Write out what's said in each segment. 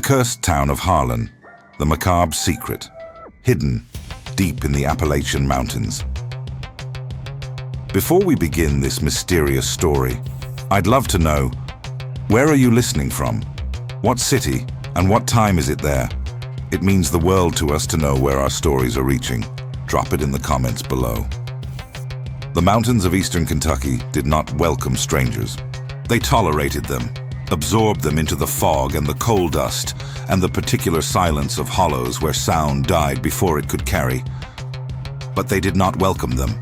cursed town of Harlan, the macabre secret, hidden deep in the Appalachian mountains. Before we begin this mysterious story, I'd love to know, where are you listening from? What city and what time is it there? It means the world to us to know where our stories are reaching. Drop it in the comments below. The mountains of eastern Kentucky did not welcome strangers. They tolerated them, absorbed them into the fog and the coal dust and the particular silence of hollows where sound died before it could carry. But they did not welcome them.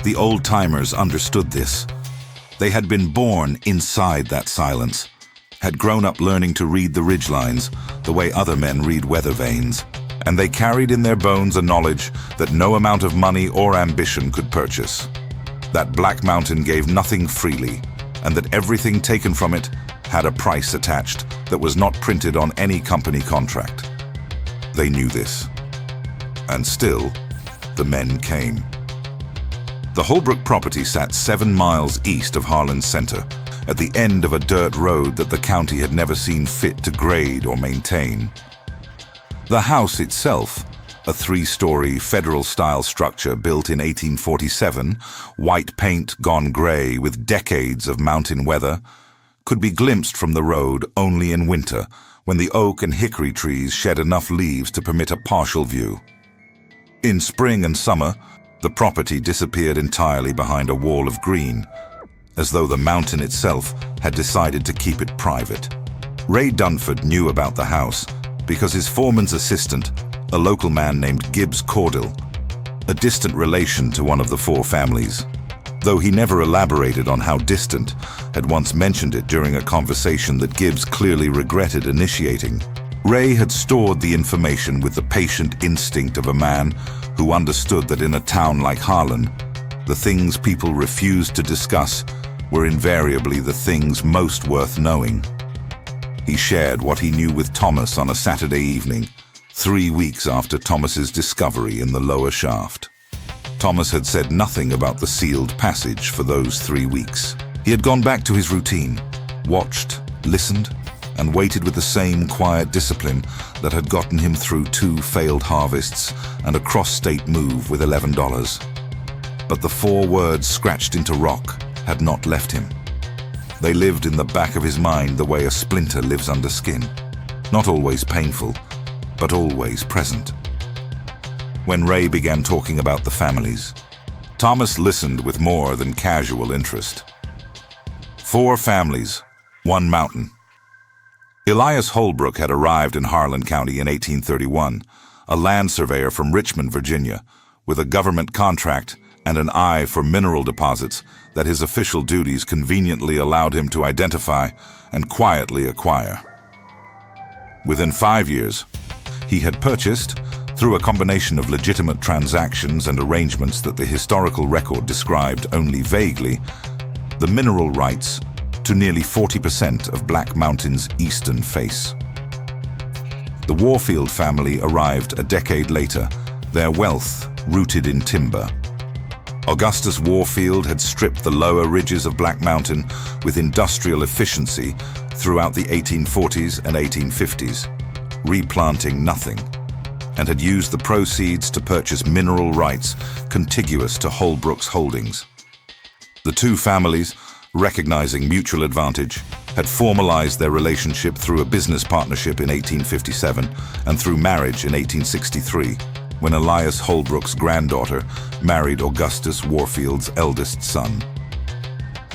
The old-timers understood this. They had been born inside that silence, had grown up learning to read the ridgelines the way other men read weather vanes, and they carried in their bones a knowledge that no amount of money or ambition could purchase. That Black Mountain gave nothing freely, and that everything taken from it had a price attached that was not printed on any company contract. They knew this. And still, the men came. The Holbrook property sat 7 miles east of Harlan's center, at the end of a dirt road that the county had never seen fit to grade or maintain. The house itself, a 3-story federal-style structure built in 1847, white paint gone gray with decades of mountain weather, could be glimpsed from the road only in winter, when the oak and hickory trees shed enough leaves to permit a partial view. In spring and summer, the property disappeared entirely behind a wall of green, as though the mountain itself had decided to keep it private. Ray Dunford knew about the house because his foreman's assistant, a local man named Gibbs Caudill, a distant relation to one of the 4 families, though he never elaborated on how distant, had once mentioned it during a conversation that Gibbs clearly regretted initiating. Ray had stored the information with the patient instinct of a man who understood that in a town like Harlan, the things people refused to discuss were invariably the things most worth knowing. He shared what he knew with Thomas on a Saturday evening, 3 weeks after Thomas's discovery in the lower shaft. Thomas had said nothing about the sealed passage for those 3 weeks. He had gone back to his routine, watched, listened, and waited with the same quiet discipline that had gotten him through 2 failed harvests and a cross-state move with $11. But the 4 words scratched into rock had not left him. They lived in the back of his mind the way a splinter lives under skin. Not always painful, but always present. When Ray began talking about the families, Thomas listened with more than casual interest. 4 families, 1 mountain. Elias Holbrook had arrived in Harlan County in 1831, a land surveyor from Richmond, Virginia, with a government contract and an eye for mineral deposits that his official duties conveniently allowed him to identify and quietly acquire. Within 5 years, he had purchased, through a combination of legitimate transactions and arrangements that the historical record described only vaguely, the mineral rights to nearly 40% of Black Mountain's eastern face. The Warfield family arrived a decade later, their wealth rooted in timber. Augustus Warfield had stripped the lower ridges of Black Mountain with industrial efficiency throughout the 1840s and 1850s, replanting nothing, and had used the proceeds to purchase mineral rights contiguous to Holbrook's holdings. The 2 families, recognizing mutual advantage, had formalized their relationship through a business partnership in 1857 and through marriage in 1863, when Elias Holbrook's granddaughter married Augustus Warfield's eldest son.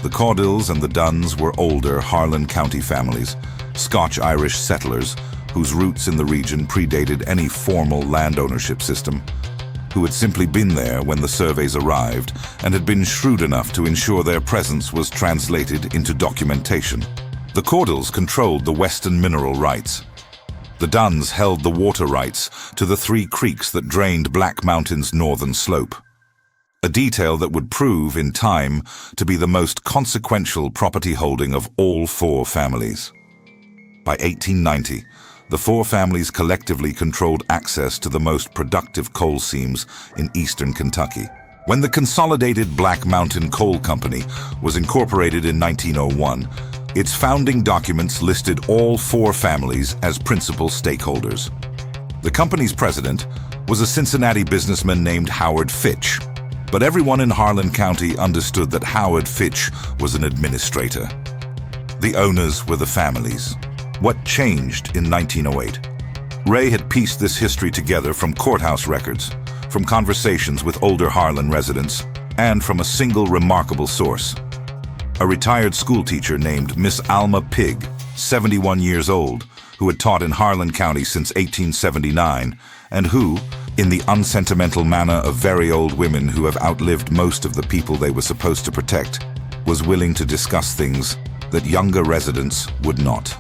The Caudills and the Dunns were older Harlan County families, Scotch-Irish settlers whose roots in the region predated any formal land ownership system, who had simply been there when the surveys arrived and had been shrewd enough to ensure their presence was translated into documentation. The Caudills controlled the western mineral rights. The Dunns held the water rights to the 3 creeks that drained Black Mountain's northern slope, a detail that would prove in time to be the most consequential property holding of all 4 families. By 1890, the 4 families collectively controlled access to the most productive coal seams in eastern Kentucky. When the Consolidated Black Mountain Coal Company was incorporated in 1901, Its founding documents listed all 4 families as principal stakeholders. The company's president was a Cincinnati businessman named Howard Fitch, but everyone in Harlan County understood that Howard Fitch was an administrator. The owners were the families. What changed in 1908? Ray had pieced this history together from courthouse records, from conversations with older Harlan residents, and from a single remarkable source. A retired schoolteacher named Miss Alma Pigg, 71 years old, who had taught in Harlan County since 1879, and who, in the unsentimental manner of very old women who have outlived most of the people they were supposed to protect, was willing to discuss things that younger residents would not.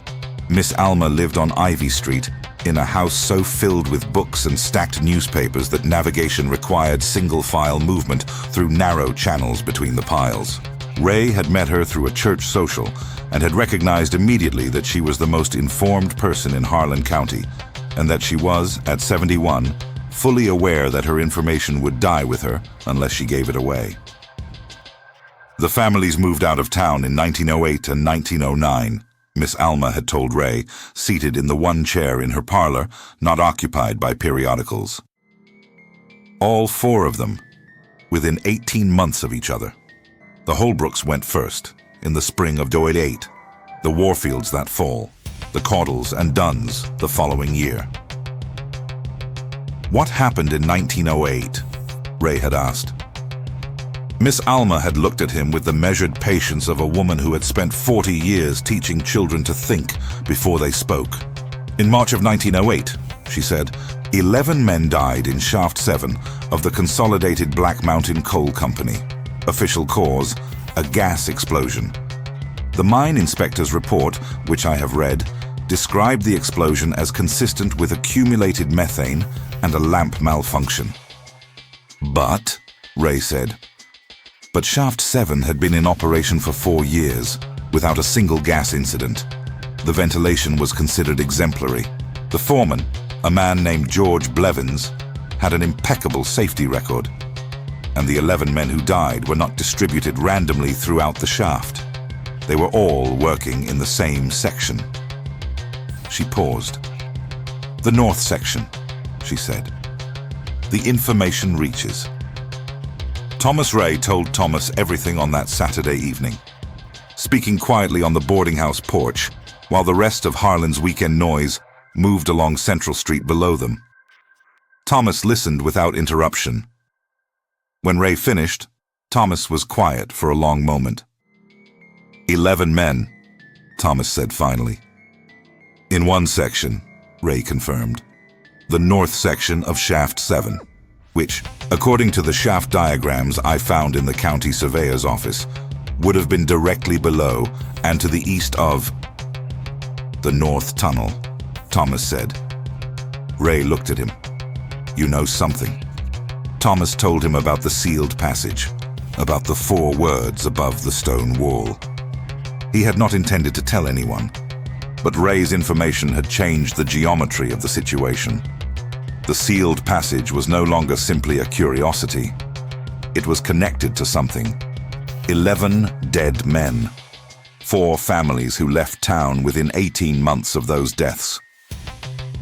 Miss Alma lived on Ivy Street, in a house so filled with books and stacked newspapers that navigation required single-file movement through narrow channels between the piles. Ray had met her through a church social and had recognized immediately that she was the most informed person in Harlan County, and that she was, at 71, fully aware that her information would die with her unless she gave it away. The families moved out of town in 1908 and 1909. Miss Alma had told Ray, seated in the one chair in her parlor, not occupied by periodicals. All 4 of them, within 18 months of each other. The Holbrooks went first, in the spring of '08, the Warfields that fall, the Caudells and Dunns the following year. What happened in 1908? Ray had asked. Miss Alma had looked at him with the measured patience of a woman who had spent 40 years teaching children to think before they spoke. In March of 1908, she said, 11 men died in Shaft 7 of the Consolidated Black Mountain Coal Company. Official cause, a gas explosion. The mine inspector's report, which I have read, described the explosion as consistent with accumulated methane and a lamp malfunction. But, Ray said, but Shaft 7 had been in operation for 4 years, without a single gas incident. The ventilation was considered exemplary. The foreman, a man named George Blevins, had an impeccable safety record. And the 11 men who died were not distributed randomly throughout the shaft. They were all working in the same section. She paused. The north section, she said. The information reaches. Thomas Ray told Thomas everything on that Saturday evening, speaking quietly on the boarding house porch while the rest of Harlan's weekend noise moved along Central Street below them. Thomas listened without interruption. When Ray finished, Thomas was quiet for a long moment. 11 men, Thomas said finally. In one section, Ray confirmed. The north section of Shaft 7. Which, according to the shaft diagrams I found in the county surveyor's office, would have been directly below and to the east of the North Tunnel, Thomas said. Ray looked at him. You know something. Thomas told him about the sealed passage, about the 4 words above the stone wall. He had not intended to tell anyone, but Ray's information had changed the geometry of the situation. The sealed passage was no longer simply a curiosity. It was connected to something. 11 dead men. 4 families who left town within 18 months of those deaths.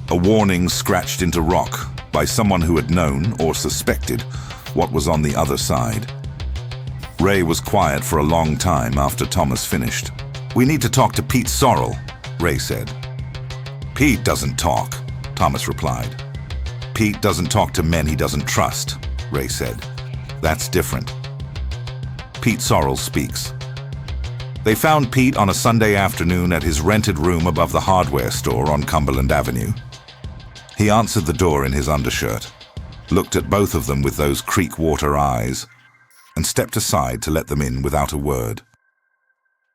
A warning scratched into rock by someone who had known or suspected what was on the other side. Ray was quiet for a long time after Thomas finished. We need to talk to Pete Sorrell, Ray said. Pete doesn't talk, Thomas replied. Pete doesn't talk to men he doesn't trust, Ray said. That's different. Pete Sorrell speaks. They found Pete on a Sunday afternoon at his rented room above the hardware store on Cumberland Avenue. He answered the door in his undershirt, looked at both of them with those creek water eyes, and stepped aside to let them in without a word.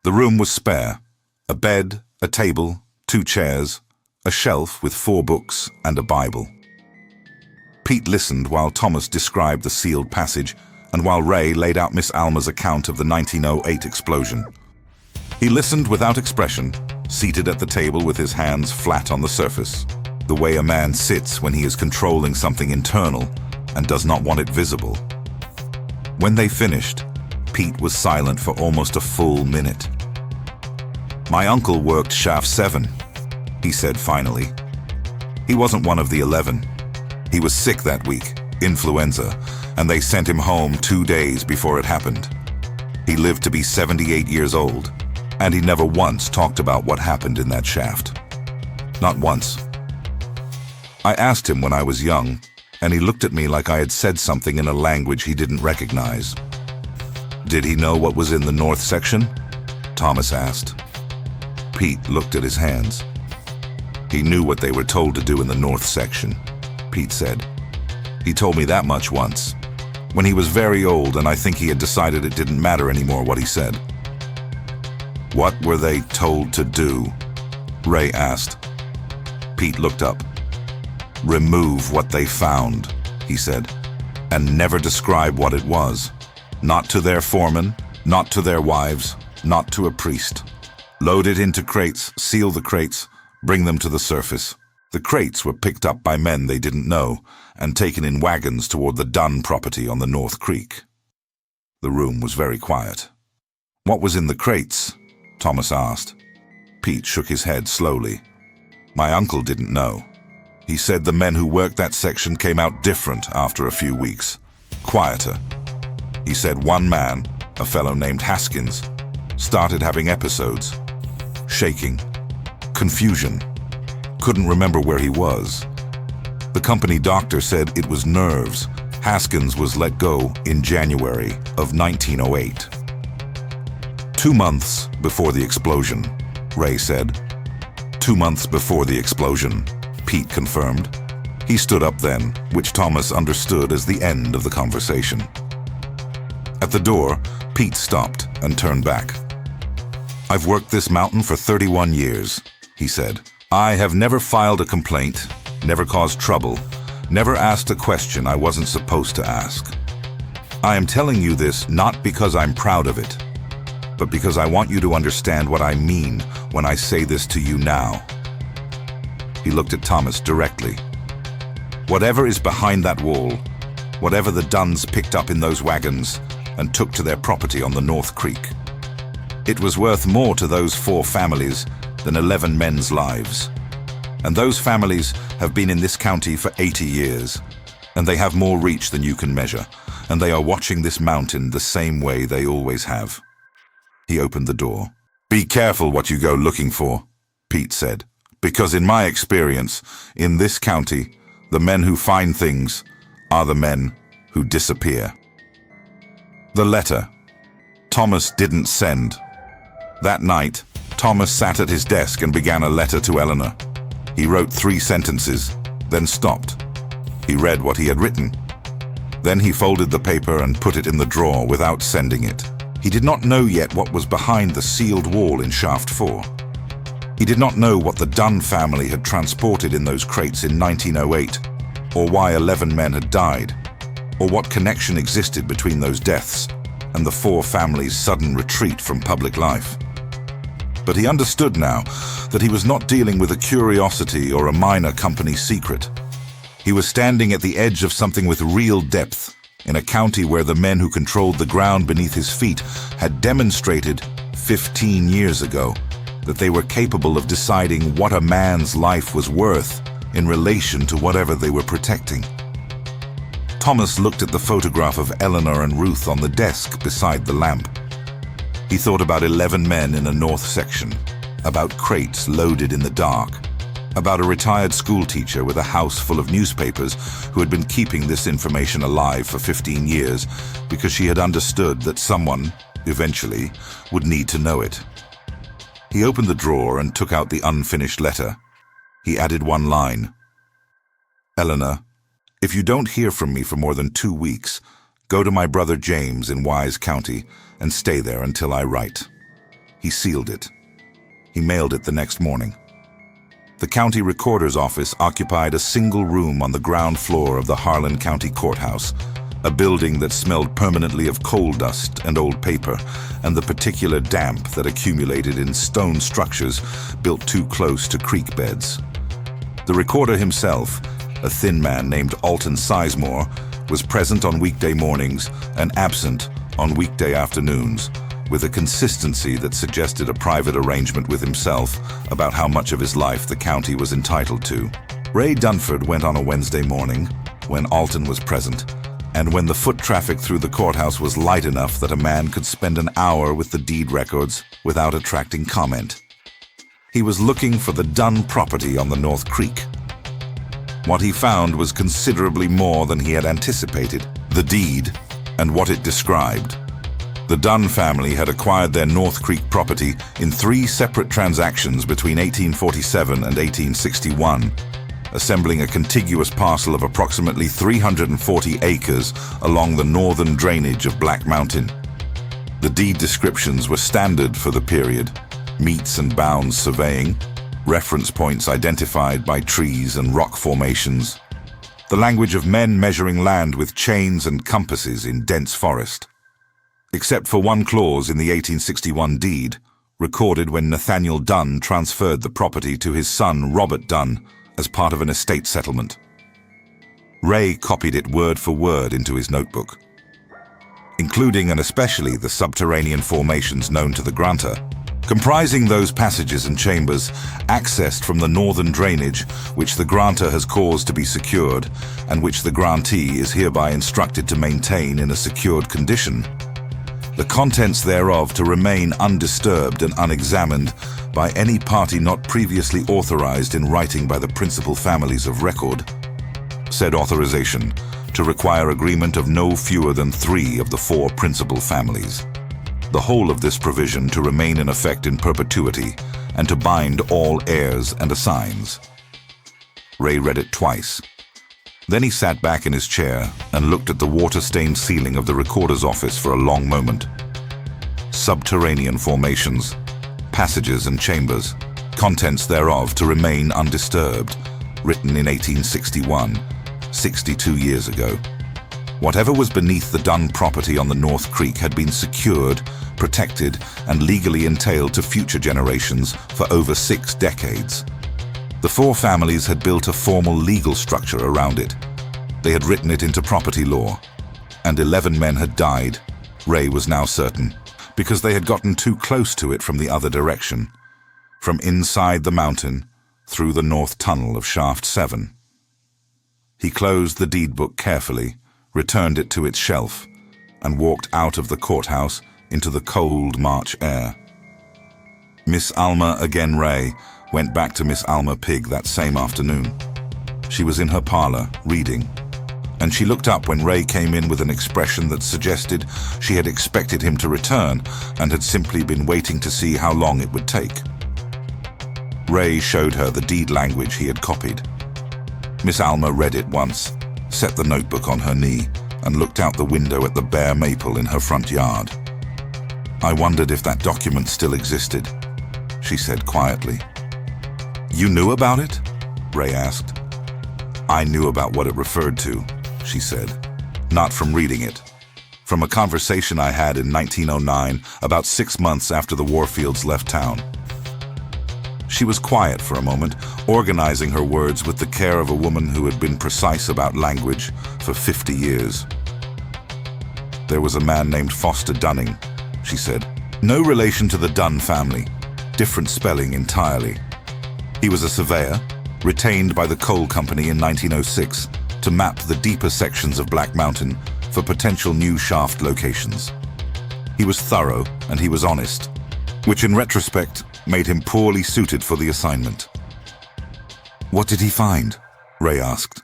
The room was spare. A bed, a table, 2 chairs, a shelf with 4 books and a Bible. Pete listened while Thomas described the sealed passage and while Ray laid out Miss Alma's account of the 1908 explosion. He listened without expression, seated at the table with his hands flat on the surface, the way a man sits when he is controlling something internal and does not want it visible. When they finished, Pete was silent for almost a full minute. My uncle worked shaft 7, he said finally. He wasn't one of the 11. He was sick that week, influenza, and they sent him home 2 days before it happened. He lived to be 78 years old, and he never once talked about what happened in that shaft. Not once. I asked him when I was young, and he looked at me like I had said something in a language he didn't recognize. Did he know what was in the north section? Thomas asked. Pete looked at his hands. He knew what they were told to do in the north section, Pete said. He told me that much once, when he was very old, and I think he had decided it didn't matter anymore what he said. What were they told to do? Ray asked. Pete looked up. Remove what they found, he said, and never describe what it was. Not to their foreman, not to their wives, not to a priest. Load it into crates, seal the crates, bring them to the surface. The crates were picked up by men they didn't know and taken in wagons toward the Dunn property on the North Creek. The room was very quiet. What was in the crates? Thomas asked. Pete shook his head slowly. My uncle didn't know. He said the men who worked that section came out different after a few weeks, quieter. He said one man, a fellow named Haskins, started having episodes. Shaking. Confusion. Couldn't remember where he was. The company doctor said it was nerves. Haskins was let go in January of 1908. 2 months before the explosion, Ray said. 2 months before the explosion, Pete confirmed. He stood up then, which Thomas understood as the end of the conversation. At the door, Pete stopped and turned back. I've worked this mountain for 31 years, he said. I have never filed a complaint, never caused trouble, never asked a question I wasn't supposed to ask. I am telling you this not because I'm proud of it, but because I want you to understand what I mean when I say this to you now. He looked at Thomas directly. Whatever is behind that wall, whatever the Dunns picked up in those wagons and took to their property on the North Creek, it was worth more to those 4 families than 11 men's lives. And those families have been in this county for 80 years, and they have more reach than you can measure, and they are watching this mountain the same way they always have. He opened the door. Be careful what you go looking for, Pete said, because in my experience, in this county, the men who find things are the men who disappear. The letter. Thomas didn't send. That night, Thomas sat at his desk and began a letter to Eleanor. He wrote 3 sentences, then stopped. He read what he had written. Then he folded the paper and put it in the drawer without sending it. He did not know yet what was behind the sealed wall in Shaft 4. He did not know what the Dunn family had transported in those crates in 1908, or why 11 men had died, or what connection existed between those deaths and the 4 families' sudden retreat from public life. But he understood now that he was not dealing with a curiosity or a minor company secret. He was standing at the edge of something with real depth, in a county where the men who controlled the ground beneath his feet had demonstrated 15 years ago that they were capable of deciding what a man's life was worth in relation to whatever they were protecting. Thomas looked at the photograph of Eleanor and Ruth on the desk beside the lamp. He thought about 11 men in a north section, about crates loaded in the dark, about a retired schoolteacher with a house full of newspapers who had been keeping this information alive for 15 years because she had understood that someone, eventually, would need to know it. He opened the drawer and took out the unfinished letter. He added one line. Eleanor, if you don't hear from me for more than 2 weeks, go to my brother James in Wise County and stay there until I write. He sealed it. He mailed it the next morning. The county recorder's office occupied a single room on the ground floor of the Harlan County Courthouse, a building that smelled permanently of coal dust and old paper, and the particular damp that accumulated in stone structures built too close to creek beds. The recorder himself, a thin man named Alton Sizemore, was present on weekday mornings and absent on weekday afternoons, with a consistency that suggested a private arrangement with himself about how much of his life the county was entitled to. Ray Dunford went on a Wednesday morning, when Alton was present, and when the foot traffic through the courthouse was light enough that a man could spend an hour with the deed records without attracting comment. He was looking for the Dunn property on the North Creek. What he found was considerably more than he had anticipated: the deed and what it described. The Dunn family had acquired their North Creek property in 3 separate transactions between 1847 and 1861, assembling a contiguous parcel of approximately 340 acres along the northern drainage of Black Mountain. The deed descriptions were standard for the period: meets and bounds surveying, reference points identified by trees and rock formations, the language of men measuring land with chains and compasses in dense forest. Except for one clause in the 1861 deed, recorded when Nathaniel Dunn transferred the property to his son Robert Dunn as part of an estate settlement. Ray copied it word for word into his notebook, including and especially the subterranean formations known to the grantor, comprising those passages and chambers accessed from the northern drainage which the grantor has caused to be secured and which the grantee is hereby instructed to maintain in a secured condition, the contents thereof to remain undisturbed and unexamined by any party not previously authorized in writing by the principal families of record. Said authorization to require agreement of no fewer than 3 of the 4 principal families. The whole of this provision to remain in effect in perpetuity and to bind all heirs and assigns. Ray read it twice. Then he sat back in his chair and looked at the water-stained ceiling of the recorder's office for a long moment. Subterranean formations, passages and chambers, contents thereof to remain undisturbed, written in 1861, 62 years ago. Whatever was beneath the Dunn property on the North Creek had been secured, protected, and legally entailed to future generations for over 6 decades. The 4 families had built a formal legal structure around it. They had written it into property law, and 11 men had died, Ray was now certain, because they had gotten too close to it from the other direction, from inside the mountain, through the north tunnel of Shaft 7. He closed the deed book carefully, returned it to its shelf, and walked out of the courthouse into the cold March air. Miss Alma again Ray went back to Miss Alma Pig that same afternoon. She was in her parlor, reading, and she looked up when Ray came in with an expression that suggested she had expected him to return and had simply been waiting to see how long it would take. Ray showed her the deed language he had copied. Miss Alma read it once, set the notebook on her knee, and looked out the window at the bare maple in her front yard. "I wondered if that document still existed," she said quietly. "You knew about it?" Ray asked. "I knew about what it referred to," she said. "Not from reading it. From a conversation I had in 1909, about 6 months after the Warfields left town." She was quiet for a moment, organizing her words with the care of a woman who had been precise about language for 50 years. "There was a man named Foster Dunning," she said. "No relation to the Dunn family. Different spelling entirely. He was a surveyor, retained by the coal company in 1906 to map the deeper sections of Black Mountain for potential new shaft locations. He was thorough and he was honest, which in retrospect made him poorly suited for the assignment." "What did he find?" Ray asked.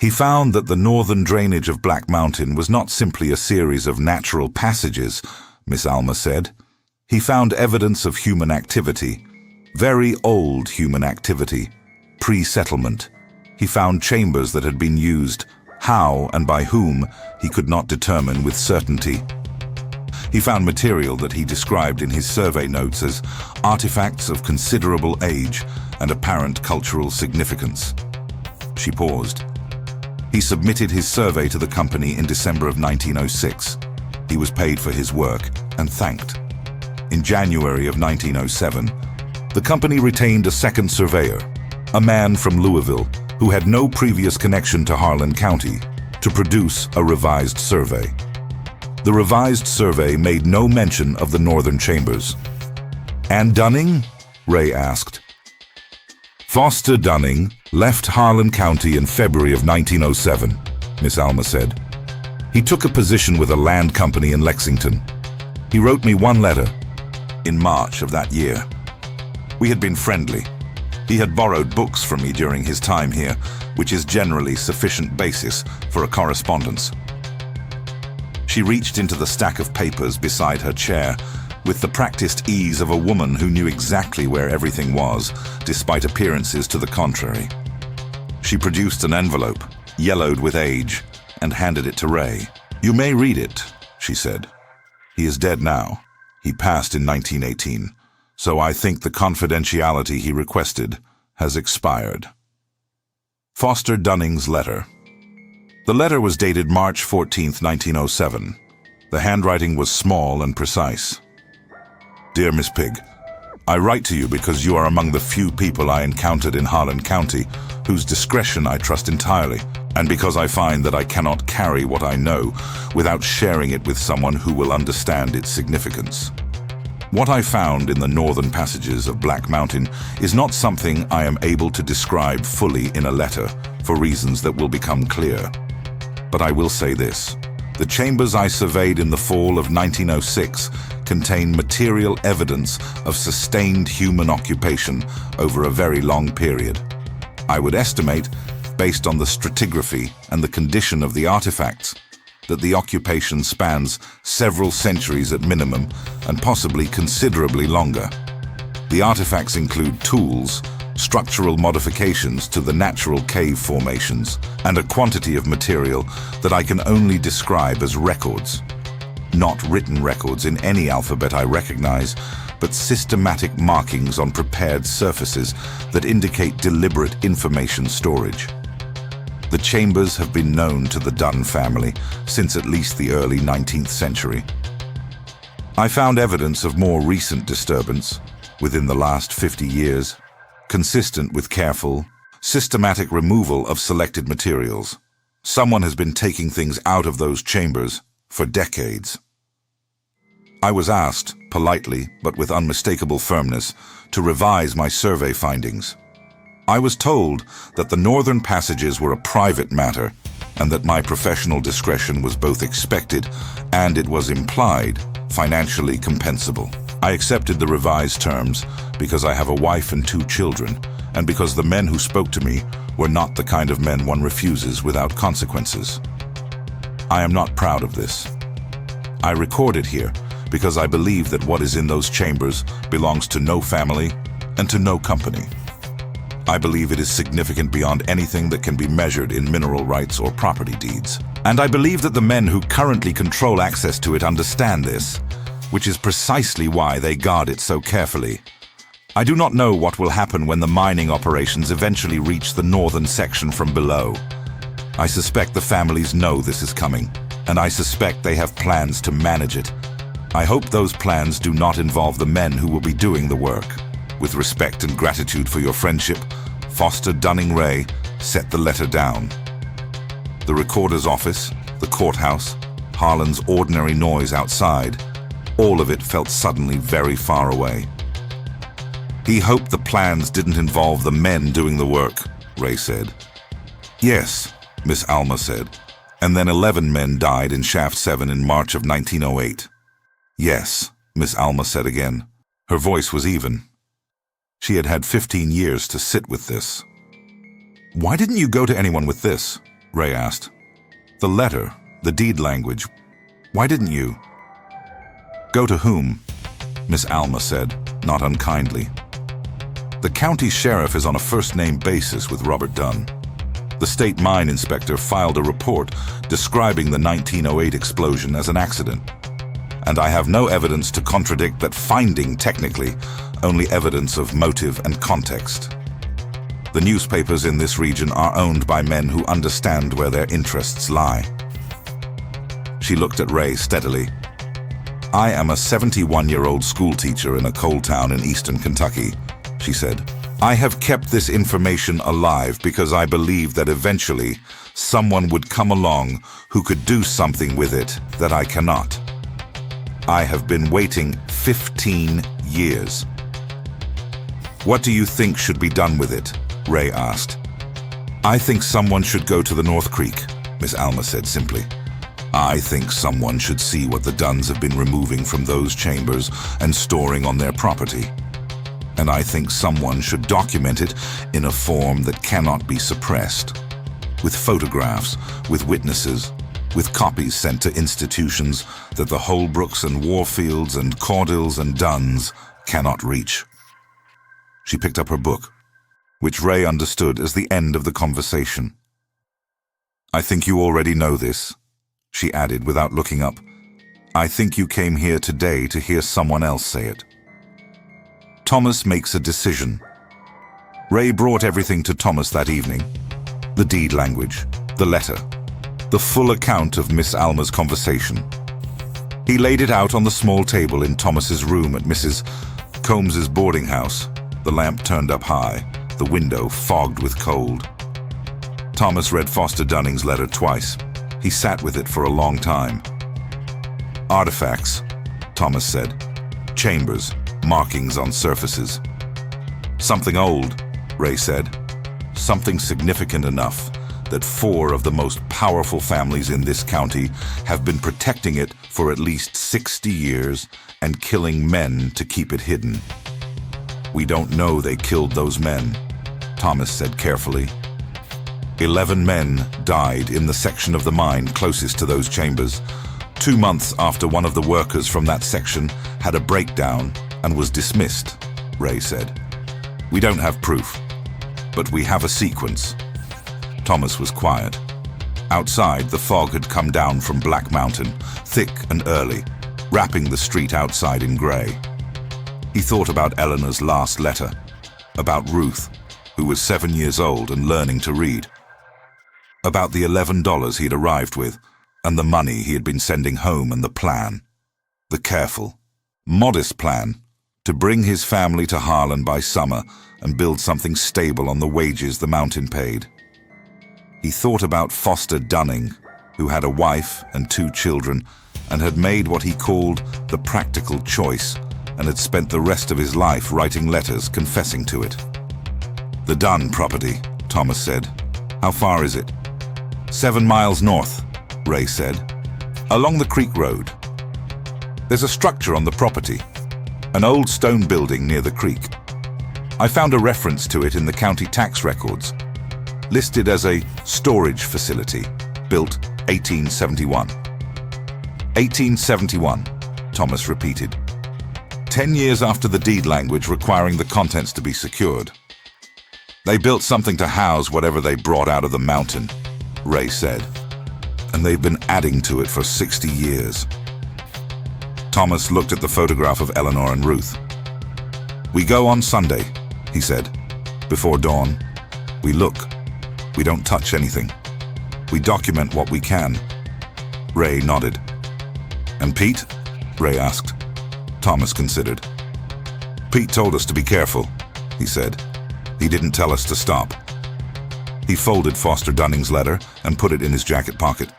"He found that the northern drainage of Black Mountain was not simply a series of natural passages," Miss Alma said. "He found evidence of human activity, very old human activity, pre-settlement. He found chambers that had been used, how and by whom he could not determine with certainty. He found material that he described in his survey notes as artifacts of considerable age and apparent cultural significance." She paused. "He submitted his survey to the company in December of 1906. He was paid for his work and thanked. In January of 1907, the company retained a second surveyor, a man from Louisville who had no previous connection to Harlan County, to produce a revised survey. The revised survey made no mention of the northern chambers. "And Dunning?" Ray asked. "Foster Dunning left Harlan County in February of 1907, Miss Alma said. "He took a position with a land company in Lexington. He wrote me one letter in March of that year. We had been friendly. He had borrowed books from me during his time here, which is generally sufficient basis for a correspondence." She reached into the stack of papers beside her chair with the practiced ease of a woman who knew exactly where everything was, despite appearances to the contrary. She produced an envelope, yellowed with age, and handed it to Ray. "You may read it," she said. "He is dead now. He passed in 1918, so I think the confidentiality he requested has expired." Foster Dunning's letter. The letter was dated March 14, 1907. The handwriting was small and precise. "Dear Miss Pig, I write to you because you are among the few people I encountered in Harlan County whose discretion I trust entirely, and because I find that I cannot carry what I know without sharing it with someone who will understand its significance. What I found in the northern passages of Black Mountain is not something I am able to describe fully in a letter for reasons that will become clear. But I will say this. The chambers I surveyed in the fall of 1906 contain material evidence of sustained human occupation over a very long period. I would estimate, based on the stratigraphy and the condition of the artifacts, that the occupation spans several centuries at minimum and possibly considerably longer. The artifacts include tools, structural modifications to the natural cave formations, and a quantity of material that I can only describe as records. Not written records in any alphabet I recognize, but systematic markings on prepared surfaces that indicate deliberate information storage. The chambers have been known to the Dunn family since at least the early 19th century. I found evidence of more recent disturbance within the last 50 years, consistent with careful, systematic removal of selected materials. Someone has been taking things out of those chambers for decades. I was asked, politely but with unmistakable firmness, to revise my survey findings. I was told that the northern passages were a private matter and that my professional discretion was both expected and, it was implied, financially compensable. I accepted the revised terms because I have a wife and 2 children, and because the men who spoke to me were not the kind of men one refuses without consequences. I am not proud of this. I record it here because I believe that what is in those chambers belongs to no family and to no company. I believe it is significant beyond anything that can be measured in mineral rights or property deeds. And I believe that the men who currently control access to it understand this, which is precisely why they guard it so carefully. I do not know what will happen when the mining operations eventually reach the northern section from below. I suspect the families know this is coming, and I suspect they have plans to manage it. I hope those plans do not involve the men who will be doing the work. With respect and gratitude for your friendship, Foster Dunning Ray set the letter down. The recorder's office, the courthouse, Harlan's ordinary noise outside, all of it felt suddenly very far away. He hoped the plans didn't involve the men doing the work, Ray said. Yes, Miss Alma said, and then 11 men died in Shaft 7 in March of 1908. Yes, Miss Alma said again. Her voice was even. She had had 15 years to sit with this. Why didn't you go to anyone with this? Ray asked. The letter, the deed language. Why didn't you? Go to whom? Miss Alma said, not unkindly. The county sheriff is on a first-name basis with Robert Dunn. The state mine inspector filed a report describing the 1908 explosion as an accident. And I have no evidence to contradict that finding, technically, only evidence of motive and context. The newspapers in this region are owned by men who understand where their interests lie. She looked at Ray steadily. I am a 71-year-old schoolteacher in a coal town in eastern Kentucky, she said. I have kept this information alive because I believe that eventually someone would come along who could do something with it that I cannot. I have been waiting 15 years. What do you think should be done with it? Ray asked. I think someone should go to the North Creek, Miss Alma said simply. I think someone should see what the Dunns have been removing from those chambers and storing on their property. And I think someone should document it in a form that cannot be suppressed. With photographs, with witnesses, with copies sent to institutions that the Holbrooks and Warfields and Caudills and Dunns cannot reach. She picked up her book, which Ray understood as the end of the conversation. I think you already know this, she added without looking up. I think you came here today to hear someone else say it. Thomas makes a decision. Ray brought everything to Thomas that evening. The deed language, the letter, the full account of Miss Alma's conversation. He laid it out on the small table in Thomas's room at Mrs. Combs's boarding house, the lamp turned up high, the window fogged with cold. Thomas read Foster Dunning's letter twice. He sat with it for a long time. Artifacts, Thomas said. Chambers. Markings on surfaces. Something old, Ray said. Something significant enough that 4 of the most powerful families in this county have been protecting it for at least 60 years and killing men to keep it hidden. We don't know they killed those men, Thomas said carefully. 11 men died in the section of the mine closest to those chambers, 2 months after one of the workers from that section had a breakdown and was dismissed, Ray said. We don't have proof, but we have a sequence. Thomas was quiet. Outside, the fog had come down from Black Mountain, thick and early, wrapping the street outside in gray. He thought about Eleanor's last letter, about Ruth, who was 7 years old and learning to read, about the $11 he'd arrived with, and the money he had been sending home, and the plan, the careful, modest plan, to bring his family to Harlan by summer and build something stable on the wages the mountain paid. He thought about Foster Dunning, who had a wife and 2 children and had made what he called the practical choice and had spent the rest of his life writing letters confessing to it. The Dunn property, Thomas said. How far is it? 7 miles north, Ray said. Along the creek road. There's a structure on the property. An old stone building near the creek. I found a reference to it in the county tax records, listed as a storage facility, built 1871. 1871, Thomas repeated. 10 years after the deed language requiring the contents to be secured. They built something to house whatever they brought out of the mountain, Ray said, and they've been adding to it for 60 years. Thomas looked at the photograph of Eleanor and Ruth. We go on Sunday, he said, before dawn. We look. We don't touch anything. We document what we can. Ray nodded. And Pete? Ray asked. Thomas considered. Pete told us to be careful, he said. He didn't tell us to stop. He folded Foster Dunning's letter and put it in his jacket pocket.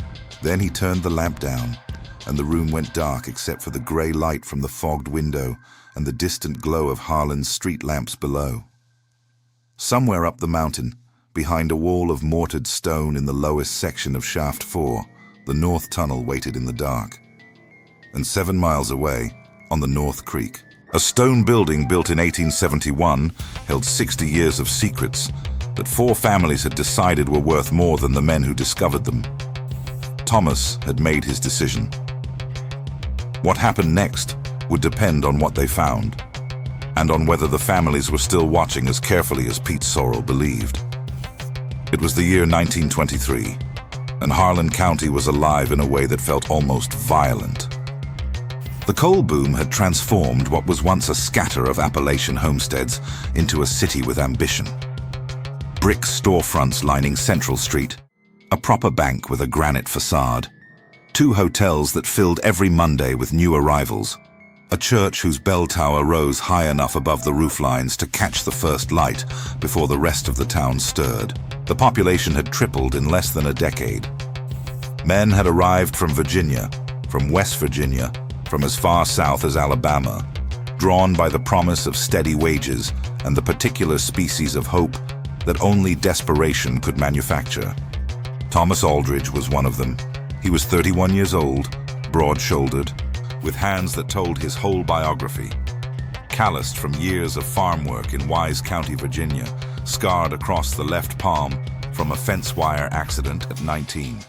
Then he turned the lamp down, and the room went dark except for the gray light from the fogged window and the distant glow of Harlan's street lamps below. Somewhere up the mountain, behind a wall of mortared stone in the lowest section of Shaft 4, the North Tunnel waited in the dark. And 7 miles away, on the North Creek, a stone building built in 1871 held 60 years of secrets that 4 families had decided were worth more than the men who discovered them. Thomas had made his decision. What happened next would depend on what they found, and on whether the families were still watching as carefully as Pete Sorrell believed. It was the year 1923, and Harlan County was alive in a way that felt almost violent. The coal boom had transformed what was once a scatter of Appalachian homesteads into a city with ambition. Brick storefronts lining Central Street, a proper bank with a granite facade, 2 hotels that filled every Monday with new arrivals, A church whose bell tower rose high enough above the rooflines to catch the first light before the rest of the town stirred. The population had tripled in less than a decade. Men had arrived from Virginia, from West Virginia, from as far south as Alabama, drawn by the promise of steady wages and the particular species of hope that only desperation could manufacture. Thomas Aldridge was one of them. He was 31 years old, broad-shouldered, with hands that told his whole biography. Calloused from years of farm work in Wise County, Virginia, scarred across the left palm from a fence wire accident at 19.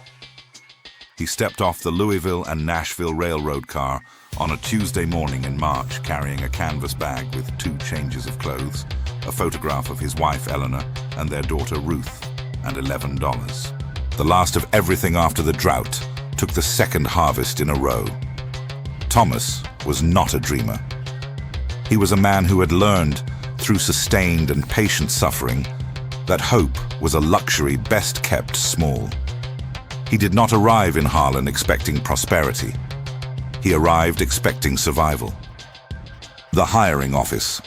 He stepped off the Louisville and Nashville railroad car on a Tuesday morning in March, carrying a canvas bag with 2 changes of clothes, a photograph of his wife Eleanor and their daughter Ruth, and $11. The last of everything after the drought took the second harvest in a row. Thomas was not a dreamer. He was a man who had learned, through sustained and patient suffering, that hope was a luxury best kept small. He did not arrive in Harlan expecting prosperity. He arrived expecting survival. The hiring office.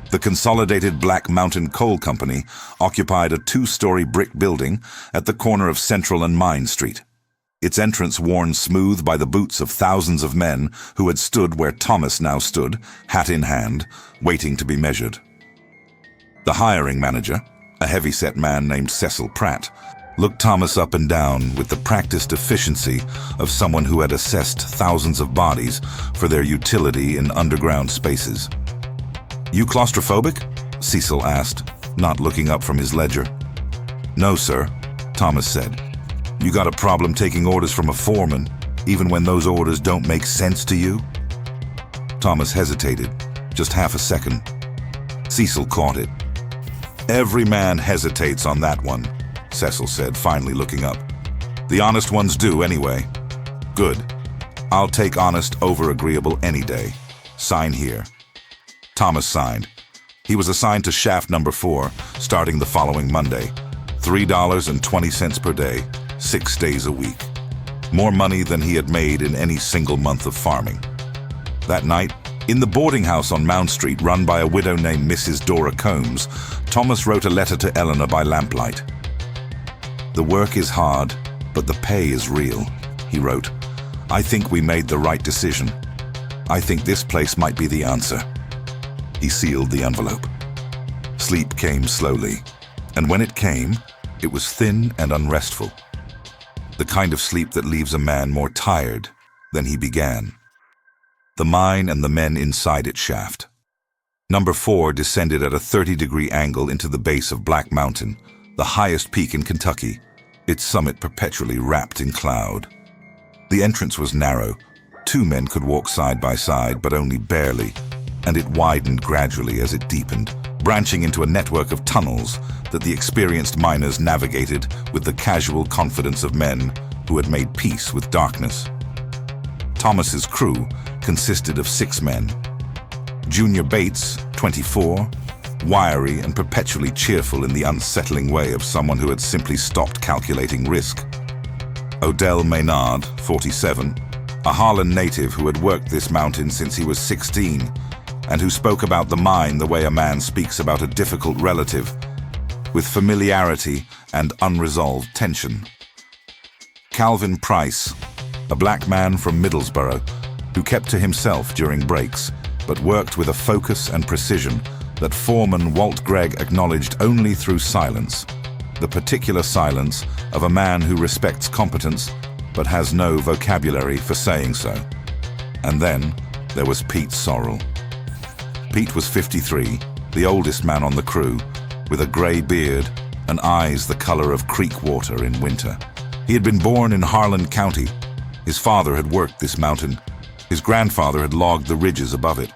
The Consolidated Black Mountain Coal Company occupied a 2-story brick building at the corner of Central and Mine Street, its entrance worn smooth by the boots of thousands of men who had stood where Thomas now stood, hat in hand, waiting to be measured. The hiring manager, a heavy-set man named Cecil Pratt, looked Thomas up and down with the practiced efficiency of someone who had assessed thousands of bodies for their utility in underground spaces. "You claustrophobic?" Cecil asked, not looking up from his ledger. "No, sir," Thomas said. "You got a problem taking orders from a foreman, even when those orders don't make sense to you?" Thomas hesitated, just half a second. Cecil caught it. "Every man hesitates on that one," Cecil said, finally looking up. "The honest ones do, anyway." "Good. I'll take honest over agreeable any day. Sign here." Thomas signed. He was assigned to shaft number 4, starting the following Monday. $3.20 per day, 6 days a week. More money than he had made in any single month of farming. That night, in the boarding house on Mount Street run by a widow named Mrs. Dora Combs, Thomas wrote a letter to Eleanor by lamplight. "The work is hard, but the pay is real," he wrote. "I think we made the right decision. I think this place might be the answer." He sealed the envelope. Sleep came slowly, and when it came, it was thin and unrestful. The kind of sleep that leaves a man more tired than he began. The mine and the men inside its shaft. Number 4 descended at a 30-degree angle into the base of Black Mountain, the highest peak in Kentucky, its summit perpetually wrapped in cloud. The entrance was narrow. 2 men could walk side by side, but only barely, and it widened gradually as it deepened, branching into a network of tunnels that the experienced miners navigated with the casual confidence of men who had made peace with darkness. Thomas's crew consisted of 6 men. Junior Bates, 24, wiry and perpetually cheerful in the unsettling way of someone who had simply stopped calculating risk. Odell Maynard, 47, a Harlan native who had worked this mountain since he was 16, and who spoke about the mine the way a man speaks about a difficult relative, with familiarity and unresolved tension. Calvin Price, a black man from Middlesboro, who kept to himself during breaks, but worked with a focus and precision that foreman Walt Gregg acknowledged only through silence, the particular silence of a man who respects competence but has no vocabulary for saying so. And then there was Pete Sorrell. Pete was 53, the oldest man on the crew, with a grey beard and eyes the color of creek water in winter. He had been born in Harlan County. His father had worked this mountain. His grandfather had logged the ridges above it.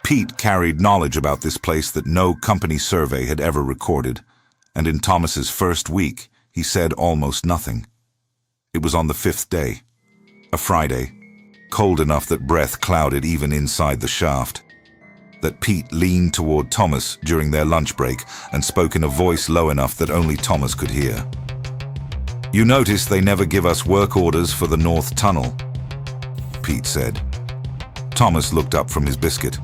Pete carried knowledge about this place that no company survey had ever recorded, and in Thomas's first week, he said almost nothing. It was on the 5th day, a Friday, cold enough that breath clouded even inside the shaft, that Pete leaned toward Thomas during their lunch break and spoke in a voice low enough that only Thomas could hear. "You notice they never give us work orders for the North Tunnel," Pete said. Thomas looked up from his biscuit.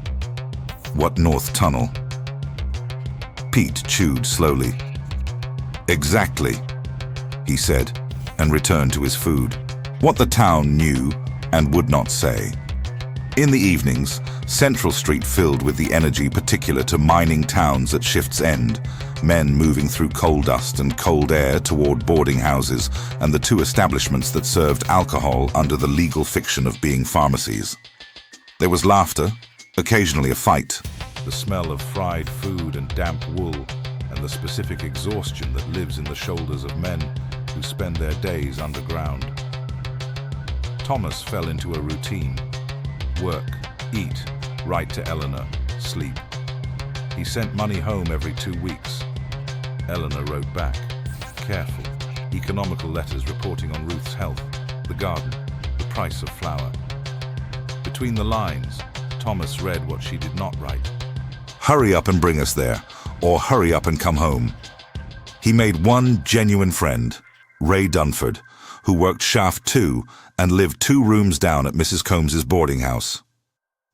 What north tunnel? Pete chewed slowly. Exactly, he said, and returned to his food. What the town knew and would not say. In the evenings, Central Street filled with the energy particular to mining towns at shift's end, men moving through coal dust and cold air toward boarding houses and the two establishments that served alcohol under the legal fiction of being pharmacies. There was laughter, occasionally a fight, the smell of fried food and damp wool, and the specific exhaustion that lives in the shoulders of men who spend their days underground. Thomas fell into a routine. Work, eat, write to Eleanor, sleep. He sent money home every 2 weeks. Eleanor wrote back, careful, economical letters reporting on Ruth's health, the garden, the price of flour. Between the lines, Thomas read what she did not write. Hurry up and bring us there, or hurry up and come home. He made one genuine friend, Ray Dunford, who worked shaft 2 and lived 2 rooms down at Mrs. Combs's boarding house.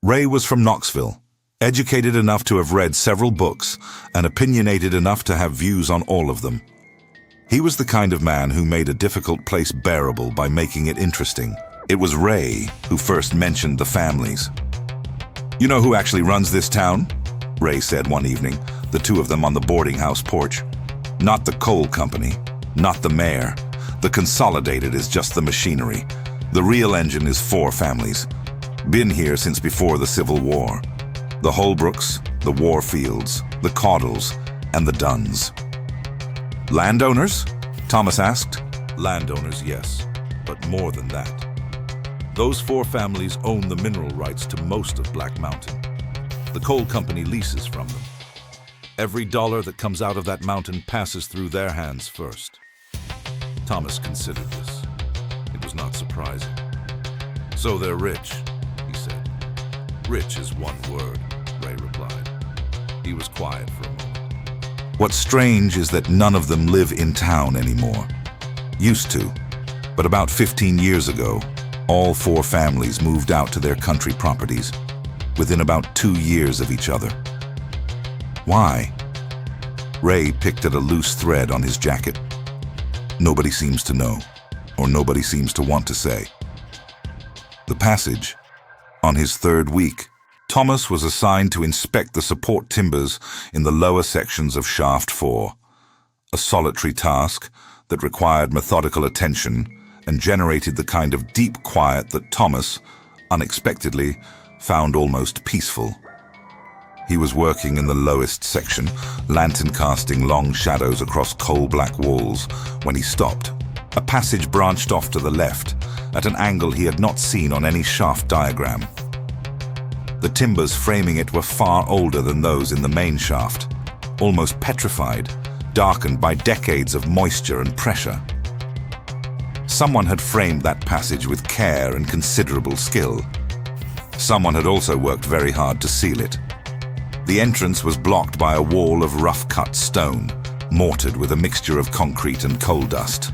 Ray was from Knoxville, educated enough to have read several books and opinionated enough to have views on all of them. He was the kind of man who made a difficult place bearable by making it interesting. It was Ray who first mentioned the families. You know who actually runs this town? Ray said one evening, the two of them on the boarding house porch. Not the coal company, not the mayor. The consolidated is just the machinery. The real engine is 4 families. Been here since before the Civil War. The Holbrooks, the Warfields, the Caudles, and the Dunns. Landowners? Thomas asked. Landowners, yes, but more than that. Those 4 families own the mineral rights to most of Black Mountain. The coal company leases from them. Every dollar that comes out of that mountain passes through their hands first. Thomas considered this. It was not surprising. So they're rich, he said. Rich is one word, Ray replied. He was quiet for a moment. What's strange is that none of them live in town anymore. Used to, but about 15 years ago, all 4 families moved out to their country properties, within about 2 years of each other. Why? Ray picked at a loose thread on his jacket. Nobody seems to know, or nobody seems to want to say. The passage. On his 3rd week, Thomas was assigned to inspect the support timbers in the lower sections of Shaft 4, a solitary task that required methodical attention and generated the kind of deep quiet that Thomas, unexpectedly, found almost peaceful. He was working in the lowest section, lantern casting long shadows across coal-black walls, when he stopped. A passage branched off to the left, at an angle he had not seen on any shaft diagram. The timbers framing it were far older than those in the main shaft, almost petrified, darkened by decades of moisture and pressure. Someone had framed that passage with care and considerable skill. Someone had also worked very hard to seal it. The entrance was blocked by a wall of rough-cut stone, mortared with a mixture of concrete and coal dust.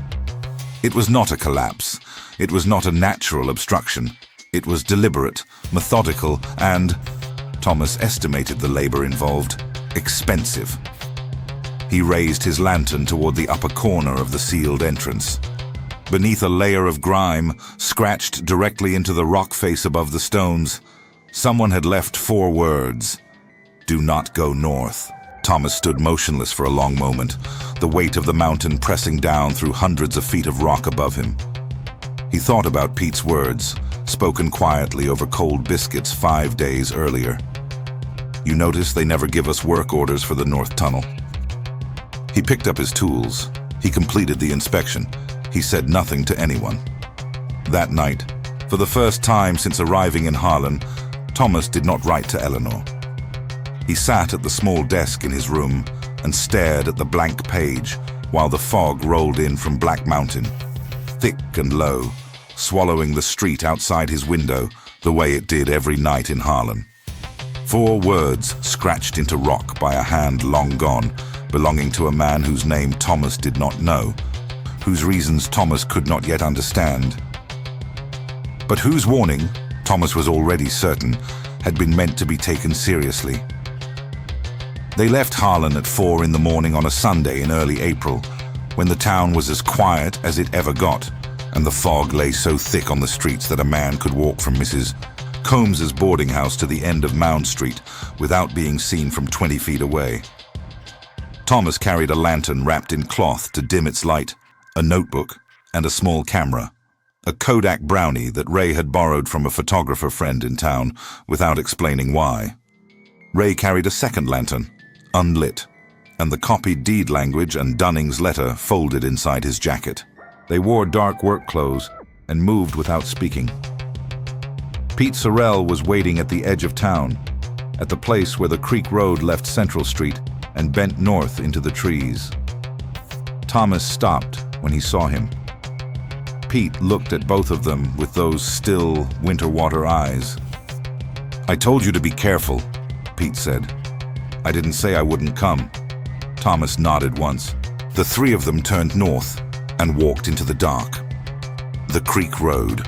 It was not a collapse. It was not a natural obstruction. It was deliberate, methodical, and, Thomas estimated the labor involved, expensive. He raised his lantern toward the upper corner of the sealed entrance. Beneath a layer of grime, scratched directly into the rock face above the stones, someone had left 4 words. Do not go north. Thomas stood motionless for a long moment, the weight of the mountain pressing down through hundreds of feet of rock above him. He thought about Pete's words, spoken quietly over cold biscuits 5 days earlier. You notice they never give us work orders for the North Tunnel. He picked up his tools. He completed the inspection. He said nothing to anyone. That night, for the first time since arriving in Harlan, Thomas did not write to Eleanor. He sat at the small desk in his room and stared at the blank page while the fog rolled in from Black Mountain, thick and low, swallowing the street outside his window the way it did every night in Harlan. 4 words scratched into rock by a hand long gone, belonging to a man whose name Thomas did not know, whose reasons Thomas could not yet understand, but whose warning, Thomas was already certain, had been meant to be taken seriously. They left Harlan at 4 in the morning on a Sunday in early April, when the town was as quiet as it ever got, and the fog lay so thick on the streets that a man could walk from Mrs. Combs's boarding house to the end of Mound Street without being seen from 20 feet away. Thomas carried a lantern wrapped in cloth to dim its light, a notebook, and a small camera, a Kodak Brownie that Ray had borrowed from a photographer friend in town without explaining why. Ray carried a second lantern, unlit, and the copied deed language and Dunning's letter folded inside his jacket. They wore dark work clothes and moved without speaking. Pete Sorrell was waiting at the edge of town, at the place where the creek road left Central Street and bent north into the trees. Thomas stopped when he saw him. Pete looked at both of them with those still, winter water eyes. "I told you to be careful," Pete said. "I didn't say I wouldn't come." Thomas nodded once. The three of them turned north and walked into the dark. The creek road.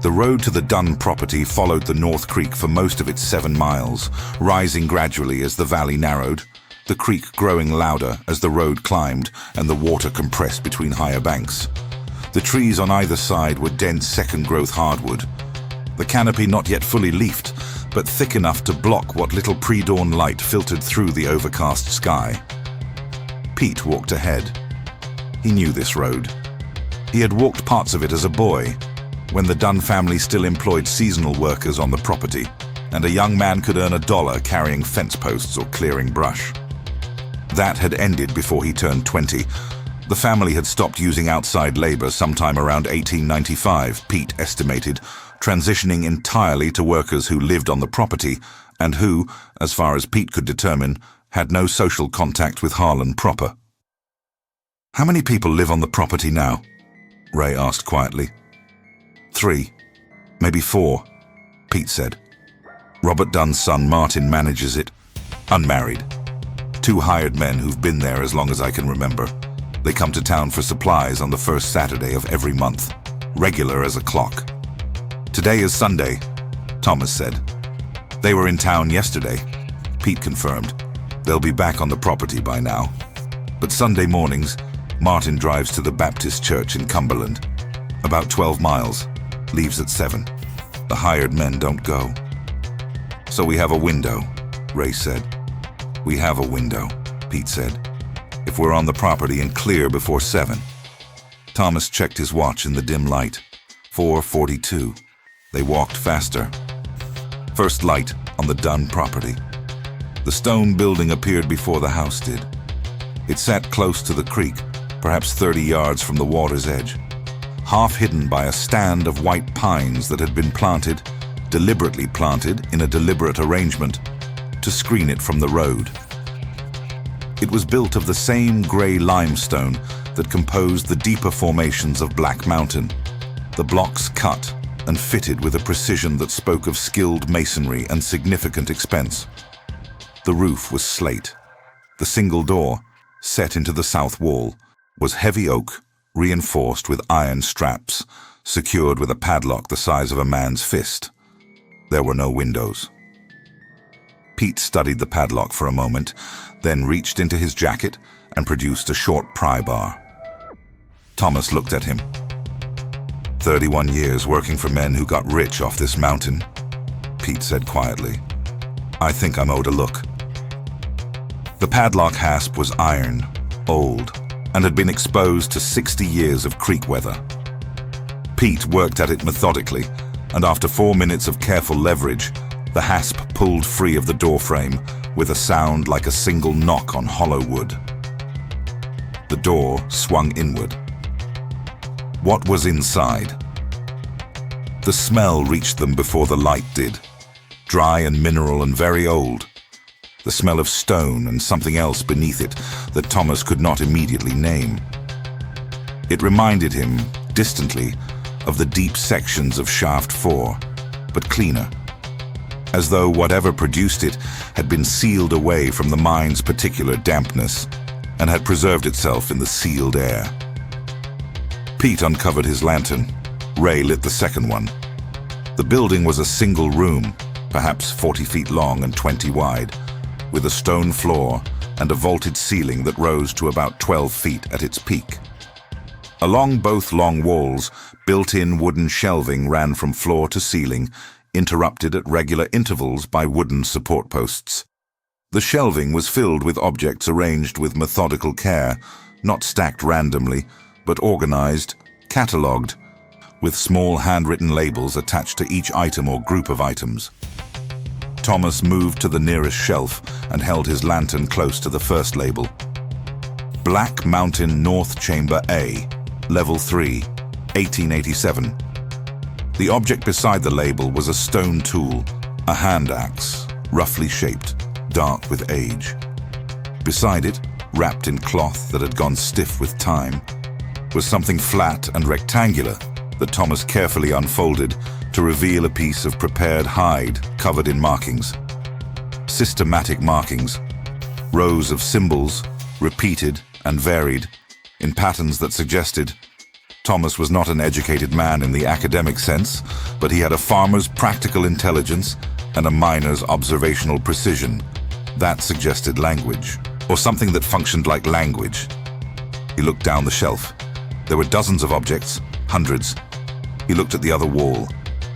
The road to the Dunn property followed the North Creek for most of its 7 miles, rising gradually as the valley narrowed, the creek growing louder as the road climbed and the water compressed between higher banks. The trees on either side were dense second-growth hardwood, the canopy not yet fully leafed, but thick enough to block what little pre-dawn light filtered through the overcast sky. Pete walked ahead. He knew this road. He had walked parts of it as a boy, when the Dunn family still employed seasonal workers on the property, and a young man could earn $1 carrying fence posts or clearing brush. That had ended before he turned 20. The family had stopped using outside labor sometime around 1895, Pete estimated, transitioning entirely to workers who lived on the property and who, as far as Pete could determine, had no social contact with Harlan proper. "How many people live on the property now?" Ray asked quietly. 3, maybe 4, Pete said. "Robert Dunn's son Martin manages it, unmarried. 2 hired men who've been there as long as I can remember. They come to town for supplies on the first Saturday of every month, regular as a clock. Today is Sunday," Thomas said. "They were in town yesterday," Pete confirmed. "They'll be back on the property by now. But Sunday mornings, Martin drives to the Baptist church in Cumberland, about 12 miles, leaves at 7. The hired men don't go." "So we have a window," Ray said. "We have a window," Pete said. "If we're on the property and clear before 7. Thomas checked his watch in the dim light. 4:42. They walked faster. First light on the Dunn property. The stone building appeared before the house did. It sat close to the creek, perhaps 30 yards from the water's edge, half hidden by a stand of white pines that had been planted, deliberately planted in a deliberate arrangement, to screen it from the road. It was built of the same gray limestone that composed the deeper formations of Black Mountain, the blocks cut and fitted with a precision that spoke of skilled masonry and significant expense. The roof was slate. The single door, set into the south wall, was heavy oak, reinforced with iron straps, secured with a padlock the size of a man's fist. There were no windows. Pete studied the padlock for a moment, then reached into his jacket and produced a short pry bar. Thomas looked at him. 31 years working for men who got rich off this mountain, Pete said quietly. "I think I'm owed a look." The padlock hasp was iron, old, and had been exposed to 60 years of creek weather. Pete worked at it methodically, and after 4 minutes of careful leverage, the hasp pulled free of the doorframe with a sound like a single knock on hollow wood. The door swung inward. What was inside? The smell reached them before the light did, dry and mineral and very old. The smell of stone and something else beneath it that Thomas could not immediately name. It reminded him, distantly, of the deep sections of Shaft 4, but cleaner, as though whatever produced it had been sealed away from the mine's particular dampness and had preserved itself in the sealed air. Pete uncovered his lantern. Ray lit the second one. The building was a single room, perhaps 40 feet long and 20 wide, with a stone floor and a vaulted ceiling that rose to about 12 feet at its peak. Along both long walls, built-in wooden shelving ran from floor to ceiling, interrupted at regular intervals by wooden support posts. The shelving was filled with objects arranged with methodical care, not stacked randomly, but organized, catalogued, with small handwritten labels attached to each item or group of items. Thomas moved to the nearest shelf and held his lantern close to the first label. Black Mountain North Chamber A, Level 3, 1887. The object beside the label was a stone tool, a hand axe, roughly shaped, dark with age. Beside it, wrapped in cloth that had gone stiff with time, was something flat and rectangular that Thomas carefully unfolded to reveal a piece of prepared hide covered in markings. Systematic markings, rows of symbols, repeated and varied, in patterns that suggested Thomas was not an educated man in the academic sense, but he had a farmer's practical intelligence and a miner's observational precision. That suggested language, or something that functioned like language. He looked down the shelf. There were dozens of objects, hundreds. He looked at the other wall.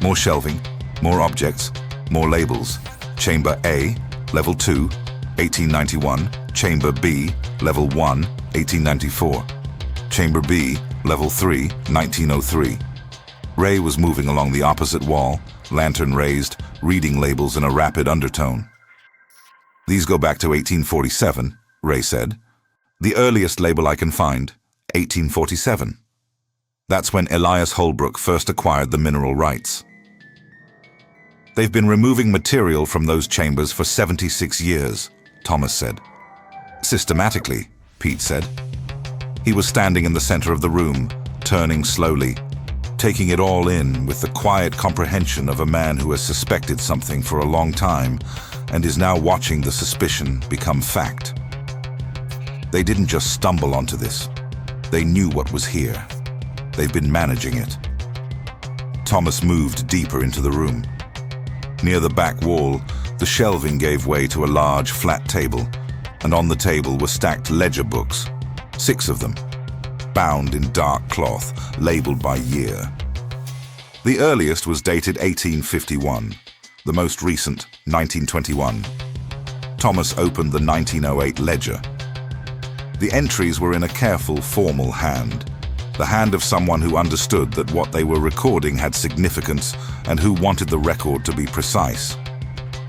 More shelving, more objects, more labels. Chamber A, Level 2, 1891. Chamber B, Level 1, 1894. Chamber B, Level 3, 1903. Ray was moving along the opposite wall, lantern raised, reading labels in a rapid undertone. "These go back to 1847, Ray said. "The earliest label I can find, 1847. That's when Elias Holbrook first acquired the mineral rights. They've been removing material from those chambers for 76 years, Thomas said. Systematically, Pete said. He was standing in the center of the room, turning slowly, taking it all in with the quiet comprehension of a man who has suspected something for a long time and is now watching the suspicion become fact. They didn't just stumble onto this. They knew what was here. They've been managing it. Thomas moved deeper into the room. Near the back wall, the shelving gave way to a large, flat table, and on the table were stacked ledger books, 6 of them, bound in dark cloth, labeled by year. The earliest was dated 1851, the most recent, 1921. Thomas opened the 1908 ledger. The entries were in a careful, formal hand, the hand of someone who understood that what they were recording had significance and who wanted the record to be precise.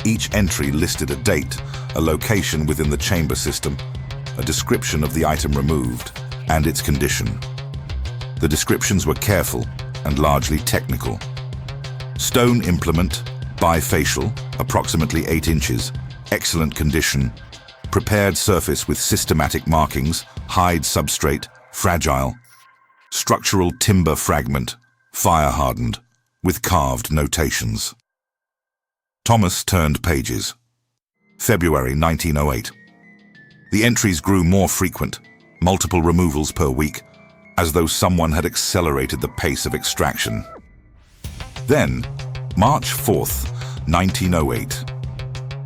Each entry listed a date, a location within the chamber system, a description of the item removed, and its condition. The descriptions were careful and largely technical. Stone implement, bifacial, approximately 8 inches, excellent condition, prepared surface with systematic markings, hide substrate, fragile, structural timber fragment, fire-hardened, with carved notations. Thomas turned pages. February 1908. The entries grew more frequent, multiple removals per week, as though someone had accelerated the pace of extraction. Then, March 4th, 1908.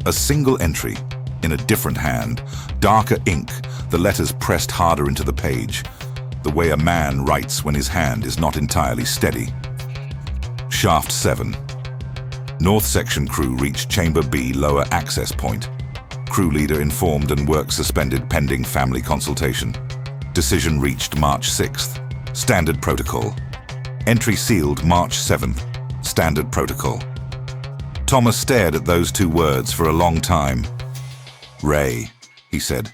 A single entry, in a different hand, darker ink, the letters pressed harder into the page, the way a man writes when his hand is not entirely steady. Shaft 7. North Section crew reached Chamber B lower access point. Crew leader informed and work suspended pending family consultation. Decision reached March 6th. Standard protocol. Entry sealed March 7th. Standard protocol. Thomas stared at those 2 words for a long time. "Ray," he said.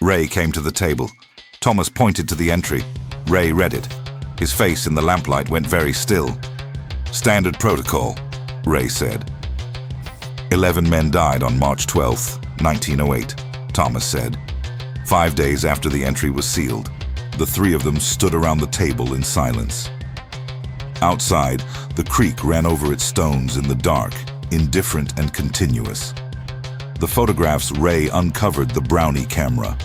Ray came to the table. Thomas pointed to the entry. Ray read it. His face in the lamplight went very still. "Standard protocol," Ray said. 11 men died on March 12th, 1908, Thomas said. 5 days after the entry was sealed, the 3 of them stood around the table in silence. Outside, the creek ran over its stones in the dark, indifferent and continuous. The photographs Ray uncovered the Brownie camera.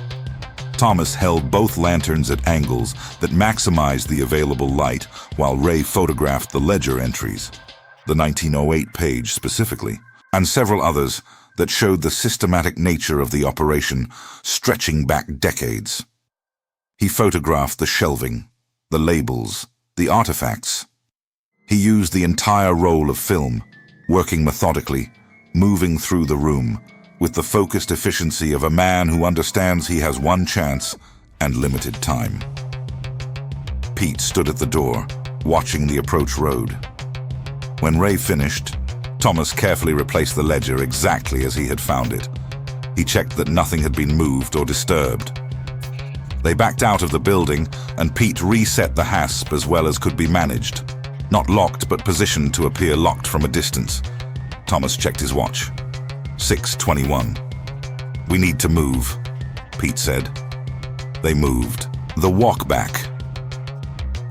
Thomas held both lanterns at angles that maximized the available light while Ray photographed the ledger entries. the 1908 page specifically, and several others that showed the systematic nature of the operation stretching back decades. He photographed the shelving, the labels, the artifacts. He used the entire roll of film, working methodically, moving through the room, with the focused efficiency of a man who understands he has one chance and limited time. Pete stood at the door, watching the approach road. When Ray finished, Thomas carefully replaced the ledger exactly as he had found it. He checked that nothing had been moved or disturbed. They backed out of the building, and Pete reset the hasp as well as could be managed. Not locked, but positioned to appear locked from a distance. Thomas checked his watch. 6:21. "We need to move," Pete said. They moved. The walk back.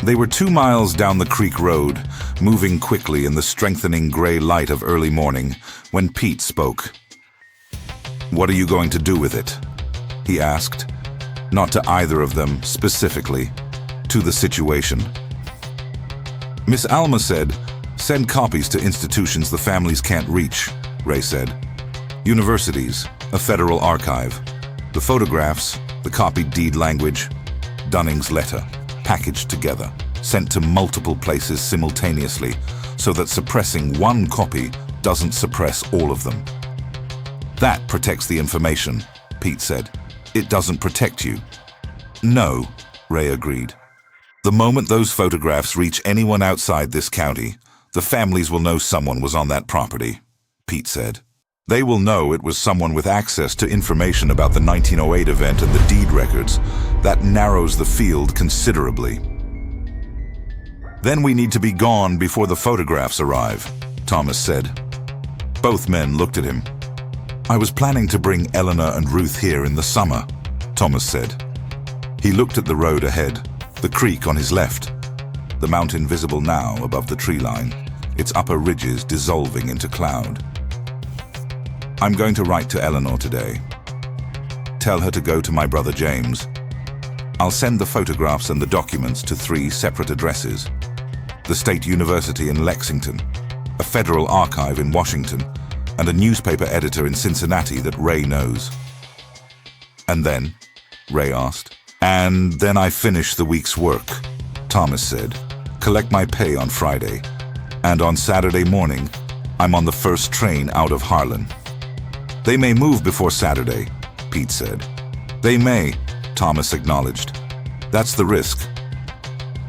They were 2 miles down the creek road, moving quickly in the strengthening gray light of early morning, when Pete spoke. "What are you going to do with it?" he asked, not to either of them specifically, to the situation. "Miss Alma said, send copies to institutions the families can't reach," Ray said. "Universities, a federal archive. The photographs, the copied deed language, Dunning's letter, packaged together, sent to multiple places simultaneously, so that suppressing one copy doesn't suppress all of them." "That protects the information," Pete said. "It doesn't protect you." "No," Ray agreed. "The moment those photographs reach anyone outside this county, the families will know someone was on that property," Pete said. "They will know it was someone with access to information about the 1908 event and the deed records. That narrows the field considerably." "Then we need to be gone before the photographs arrive," Thomas said. Both men looked at him. "I was planning to bring Eleanor and Ruth here in the summer," Thomas said. He looked at the road ahead, the creek on his left, the mountain visible now above the tree line, its upper ridges dissolving into cloud. "I'm going to write to Eleanor today. Tell her to go to my brother James. I'll send the photographs and the documents to 3 separate addresses. The State University in Lexington, a federal archive in Washington, and a newspaper editor in Cincinnati that Ray knows." "And then?" Ray asked. "And then I finish the week's work," Thomas said. "Collect my pay on Friday. And on Saturday morning, I'm on the first train out of Harlan." "They may move before Saturday," Pete said. "They may," Thomas acknowledged. "That's the risk."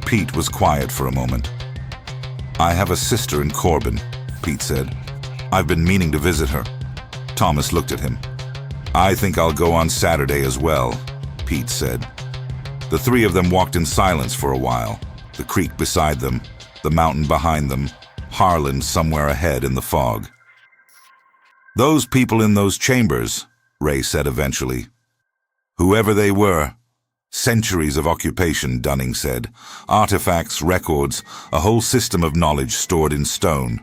Pete was quiet for a moment. "I have a sister in Corbin," Pete said. "I've been meaning to visit her." Thomas looked at him. "I think I'll go on Saturday as well," Pete said. The 3 of them walked in silence for a while, the creek beside them, the mountain behind them, Harlan somewhere ahead in the fog. "Those people in those chambers," Ray said eventually. "Whoever they were. Centuries of occupation," Dunning said. "Artifacts, records, a whole system of knowledge stored in stone."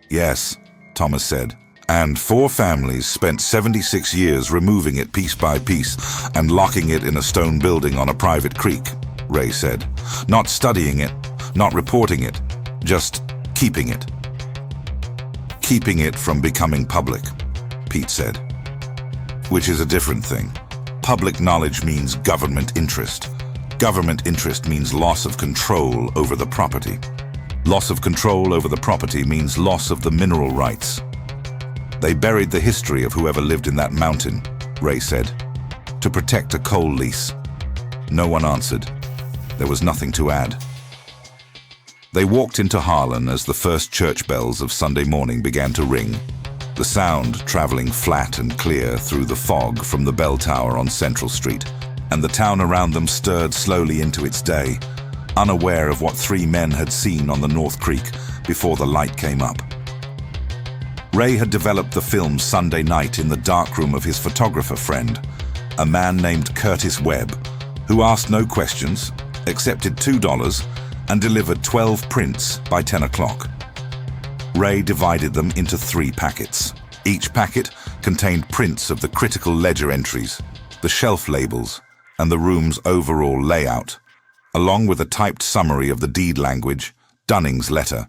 "Yes," Thomas said. "And 4 families spent 76 years removing it piece by piece and locking it in a stone building on a private creek," Ray said. "Not studying it, not reporting it, just keeping it." "Keeping it from becoming public," Pete said. "Which is a different thing. Public knowledge means government interest. Government interest means loss of control over the property. Loss of control over the property means loss of the mineral rights." "They buried the history of whoever lived in that mountain," Ray said, "to protect a coal lease." No one answered. There was nothing to add. They walked into Harlan as the first church bells of Sunday morning began to ring, the sound traveling flat and clear through the fog from the bell tower on Central Street, and the town around them stirred slowly into its day, unaware of what 3 men had seen on the North Creek before the light came up. Ray had developed the film Sunday night in the darkroom of his photographer friend, a man named Curtis Webb, who asked no questions, accepted $2, and delivered 12 prints by 10 o'clock. Ray divided them into 3 packets. Each packet contained prints of the critical ledger entries, the shelf labels, and the room's overall layout, along with a typed summary of the deed language, Dunning's letter,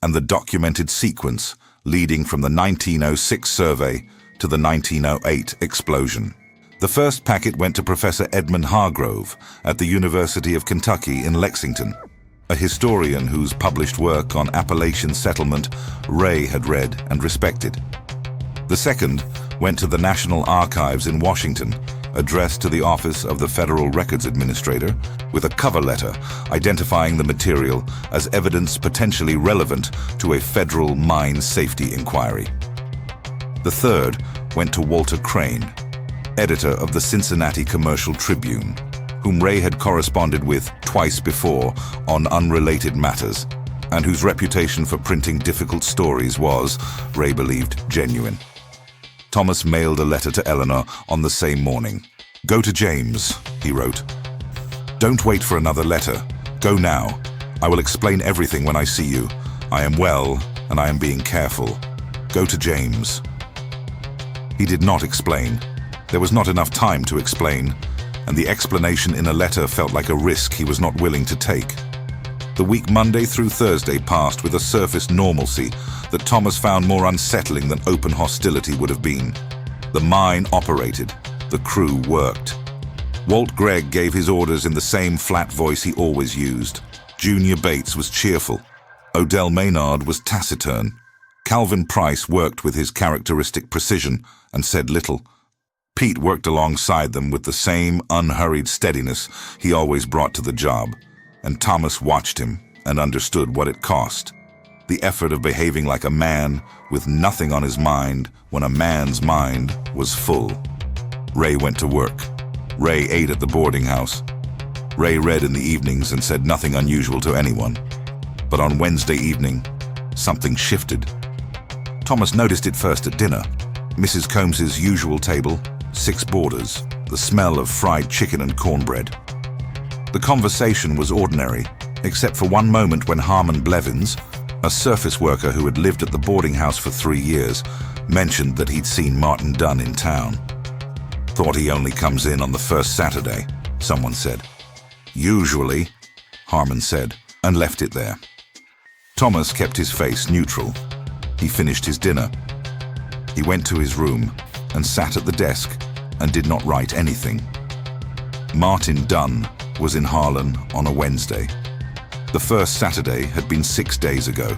and the documented sequence leading from the 1906 survey to the 1908 explosion. The first packet went to Professor Edmund Hargrove at the University of Kentucky in Lexington, a historian whose published work on Appalachian settlement Ray had read and respected. The second went to the National Archives in Washington, addressed to the Office of the Federal Records Administrator, with a cover letter identifying the material as evidence potentially relevant to a federal mine safety inquiry. The third went to Walter Crane, editor of the Cincinnati Commercial Tribune, whom Ray had corresponded with twice before on unrelated matters, and whose reputation for printing difficult stories was, Ray believed, genuine. Thomas mailed a letter to Eleanor on the same morning. "Go to James," he wrote. "Don't wait for another letter. Go now. I will explain everything when I see you. I am well, and I am being careful. Go to James." He did not explain. There was not enough time to explain, and the explanation in a letter felt like a risk he was not willing to take. The week Monday through Thursday passed with a surface normalcy that Thomas found more unsettling than open hostility would have been. The mine operated. The crew worked. Walt Gregg gave his orders in the same flat voice he always used. Junior Bates was cheerful. Odell Maynard was taciturn. Calvin Price worked with his characteristic precision and said little. Pete worked alongside them with the same unhurried steadiness he always brought to the job, and Thomas watched him and understood what it cost. The effort of behaving like a man with nothing on his mind when a man's mind was full. Ray went to work. Ray ate at the boarding house. Ray read in the evenings and said nothing unusual to anyone. But on Wednesday evening, something shifted. Thomas noticed it first at dinner. Mrs. Combs's usual table, 6 boarders, the smell of fried chicken and cornbread. The conversation was ordinary, except for one moment when Harlan Blevins, a surface worker who had lived at the boarding house for 3 years, mentioned that he'd seen Martin Dunn in town. "Thought he only comes in on the first Saturday," someone said. "Usually," Harlan said, and left it there. Thomas kept his face neutral. He finished his dinner. He went to his room and sat at the desk and did not write anything. Martin Dunn was in Harlan on a Wednesday. The first Saturday had been 6 days ago.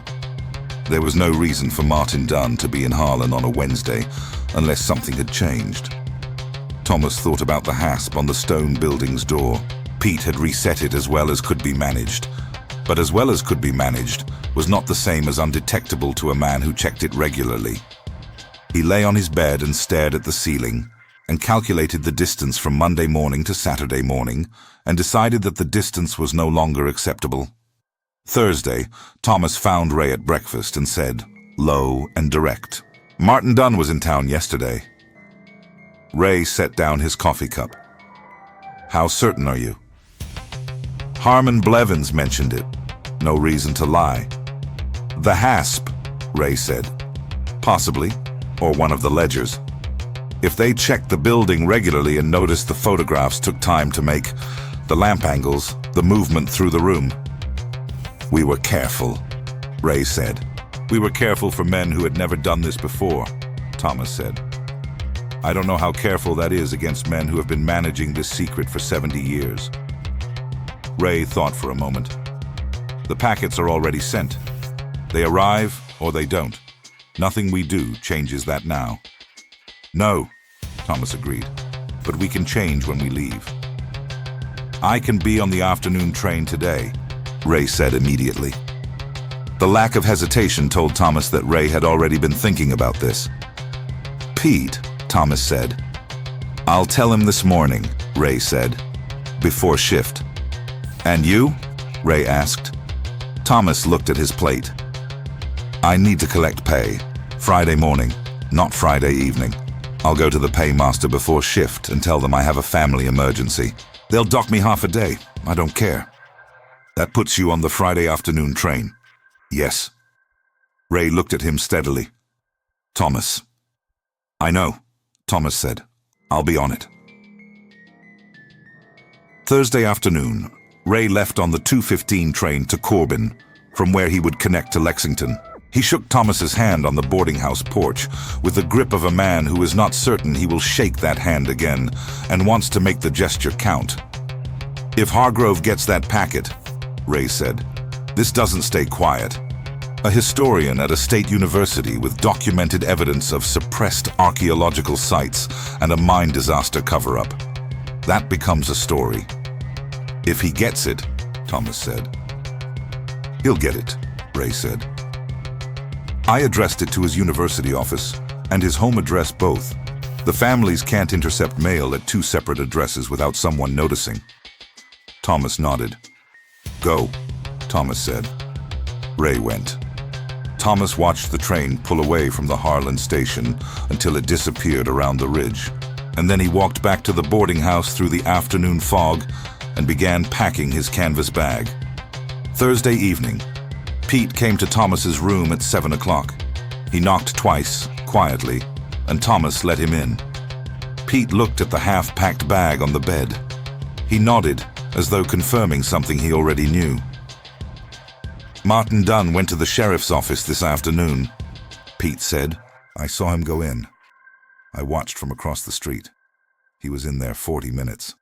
There was no reason for Martin Dunn to be in Harlan on a Wednesday unless something had changed. Thomas thought about the hasp on the stone building's door. Pete had reset it as well as could be managed. But as well as could be managed was not the same as undetectable to a man who checked it regularly. He lay on his bed and stared at the ceiling, and calculated the distance from Monday morning to Saturday morning, and decided that the distance was no longer acceptable. Thursday, Thomas found Ray at breakfast and said, low and direct, "Martin Dunn was in town yesterday." Ray set down his coffee cup. "How certain are you?" "Harlan Blevins mentioned it. No reason to lie." "The hasp," Ray said. "Possibly, or one of the ledgers. If they checked the building regularly and noticed the photographs took time to make, the lamp angles, the movement through the room." "We were careful," Ray said. "We were careful for men who had never done this before," Thomas said. "I don't know how careful that is against men who have been managing this secret for 70 years. Ray thought for a moment. "The packets are already sent. They arrive or they don't. Nothing we do changes that now." "No," Thomas agreed, "but we can change when we leave." "I can be on the afternoon train today," Ray said immediately. The lack of hesitation told Thomas that Ray had already been thinking about this. "Pete," Thomas said. "I'll tell him this morning," Ray said, "before shift." "And you?" Ray asked. Thomas looked at his plate. "I need to collect pay. Friday morning, not Friday evening. I'll go to the paymaster before shift and tell them I have a family emergency. They'll dock me half a day. I don't care." "That puts you on the Friday afternoon train." "Yes." Ray looked at him steadily. "Thomas." "I know," Thomas said. "I'll be on it." Thursday afternoon, Ray left on the 2:15 train to Corbin, from where he would connect to Lexington. He shook Thomas's hand on the boarding house porch with the grip of a man who is not certain he will shake that hand again and wants to make the gesture count. "If Hargrove gets that packet," Ray said, "this doesn't stay quiet." A historian at a state university with documented evidence of suppressed archaeological sites and a mine disaster cover-up. That becomes a story. "If he gets it," Thomas said. "He'll get it," Ray said. "I addressed it to his university office and his home address both. The families can't intercept mail at two separate addresses without someone noticing." Thomas nodded. "Go," Thomas said. Ray went. Thomas watched the train pull away from the Harlan station until it disappeared around the ridge, and then he walked back to the boarding house through the afternoon fog and began packing his canvas bag. Thursday evening, Pete came to Thomas's room at 7 o'clock. He knocked twice, quietly, and Thomas let him in. Pete looked at the half-packed bag on the bed. He nodded, as though confirming something he already knew. "Martin Dunn went to the sheriff's office this afternoon," Pete said. "I saw him go in. I watched from across the street. He was in there 40 minutes.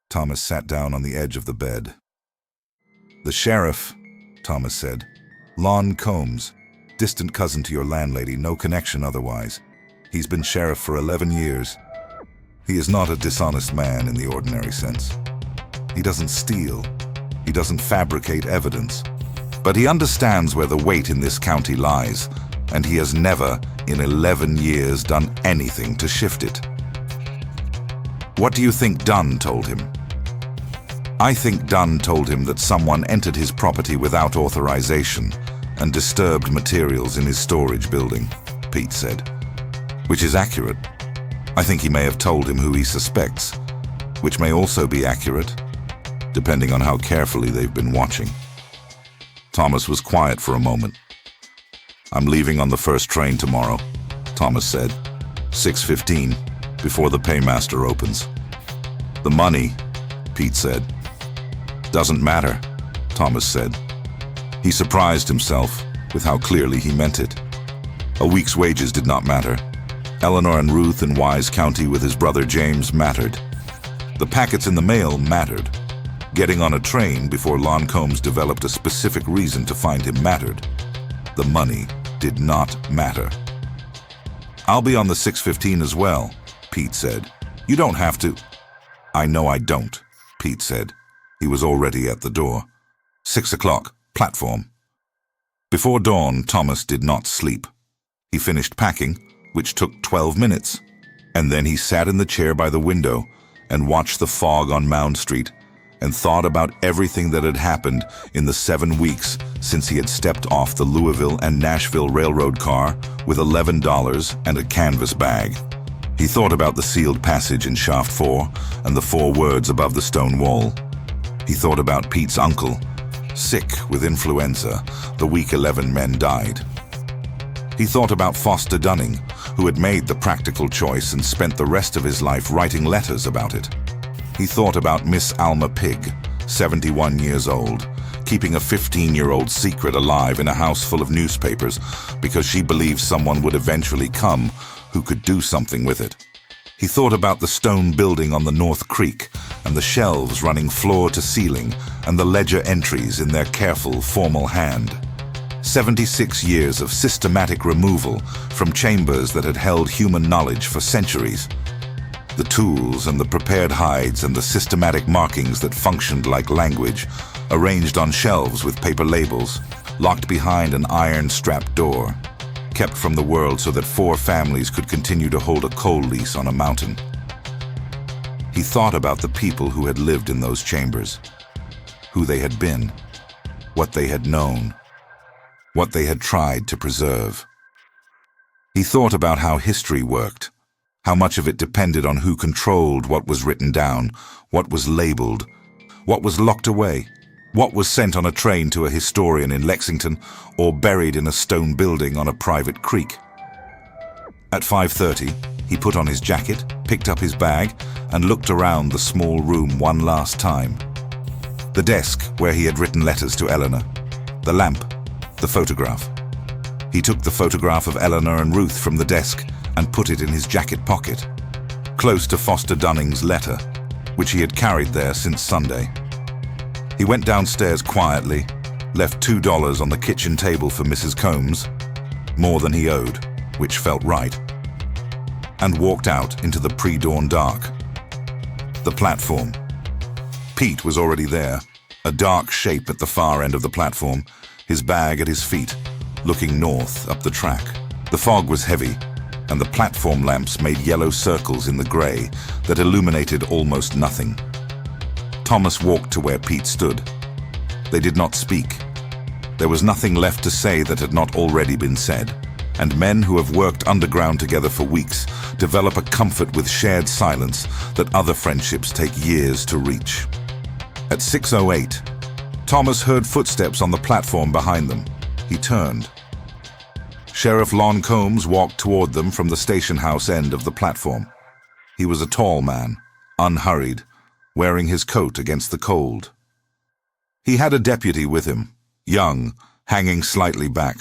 Thomas sat down on the edge of the bed. "The sheriff," Thomas said. "Lon Combs, distant cousin to your landlady, no connection otherwise. He's been sheriff for 11 years. He is not a dishonest man in the ordinary sense. He doesn't steal. He doesn't fabricate evidence. But he understands where the weight in this county lies, and he has never, in 11 years, done anything to shift it." "What do you think Dunn told him?" "I think Dunn told him that someone entered his property without authorization and disturbed materials in his storage building," Pete said. "Which is accurate. I think he may have told him who he suspects, which may also be accurate, depending on how carefully they've been watching." Thomas was quiet for a moment. "I'm leaving on the first train tomorrow," Thomas said. 6:15, before the paymaster opens. "The money," Pete said. "Doesn't matter," Thomas said. He surprised himself with how clearly he meant it. A week's wages did not matter. Eleanor and Ruth in Wise County with his brother James mattered. The packets in the mail mattered. Getting on a train before Lon Combs developed a specific reason to find him mattered. The money did not matter. "I'll be on the 6:15 as well," Pete said. "You don't have to." "I know I don't," Pete said. He was already at the door. 6 o'clock, platform. Before dawn, Thomas did not sleep. He finished packing, which took 12 minutes, and then he sat in the chair by the window and watched the fog on Mound Street and thought about everything that had happened in the 7 weeks since he had stepped off the Louisville and Nashville railroad car with $11 and a canvas bag. He thought about the sealed passage in Shaft 4 and the 4 words above the stone wall. He thought about Pete's uncle, sick with influenza, the week 11 men died. He thought about Foster Dunning, who had made the practical choice and spent the rest of his life writing letters about it. He thought about Miss Alma Pigg, 71 years old, keeping a 15-year-old secret alive in a house full of newspapers because she believed someone would eventually come who could do something with it. He thought about the stone building on the North Creek and the shelves running floor to ceiling and the ledger entries in their careful, formal hand. 76 years of systematic removal from chambers that had held human knowledge for centuries. The tools and the prepared hides and the systematic markings that functioned like language, arranged on shelves with paper labels, locked behind an iron-strapped door, kept from the world so that 4 families could continue to hold a coal lease on a mountain. He thought about the people who had lived in those chambers, who they had been, what they had known, what they had tried to preserve. He thought about how history worked, how much of it depended on who controlled what was written down, what was labeled, what was locked away, what was sent on a train to a historian in Lexington or buried in a stone building on a private creek. At 5:30, he put on his jacket, picked up his bag, and looked around the small room one last time. The desk where he had written letters to Eleanor, The lamp. The photograph. He took the photograph of Eleanor and Ruth from the desk and put it in his jacket pocket, close to Foster Dunning's letter, which he had carried there since Sunday. He went downstairs quietly, left $2 on the kitchen table for Mrs. Combs, more than he owed, which felt right, and walked out into the pre-dawn dark. The platform. Pete was already there, a dark shape at the far end of the platform, his bag at his feet, looking north up the track. The fog was heavy, and the platform lamps made yellow circles in the gray that illuminated almost nothing. Thomas walked to where Pete stood. They did not speak. There was nothing left to say that had not already been said, and men who have worked underground together for weeks develop a comfort with shared silence that other friendships take years to reach. At 6:08, Thomas heard footsteps on the platform behind them. He turned. Sheriff Lon Combs walked toward them from the station house end of the platform. He was a tall man, unhurried, wearing his coat against the cold. He had a deputy with him, young, hanging slightly back,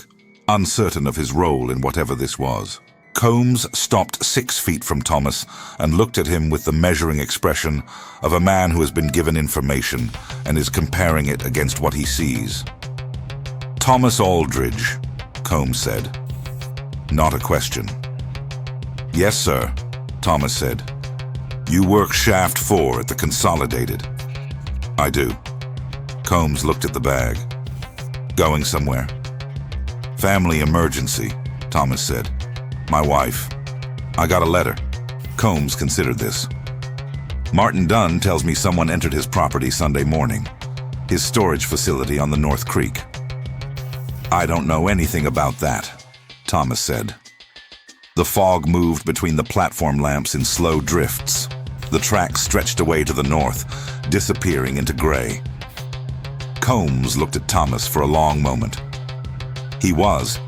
uncertain of his role in whatever this was. Combs stopped 6 feet from Thomas and looked at him with the measuring expression of a man who has been given information and is comparing it against what he sees. "Thomas Aldridge," Combs said. Not a question. "Yes, sir," Thomas said. "You work Shaft 4 at the Consolidated." "I do." Combs looked at the bag. "Going somewhere?" "Family emergency," Thomas said. "My wife. I got a letter." Combs considered this. "Martin Dunn tells me someone entered his property Sunday morning, his storage facility on the North Creek." "I don't know anything about that," Thomas said. The fog moved between the platform lamps in slow drifts. The track stretched away to the north, disappearing into gray. Combs looked at Thomas for a long moment. He was,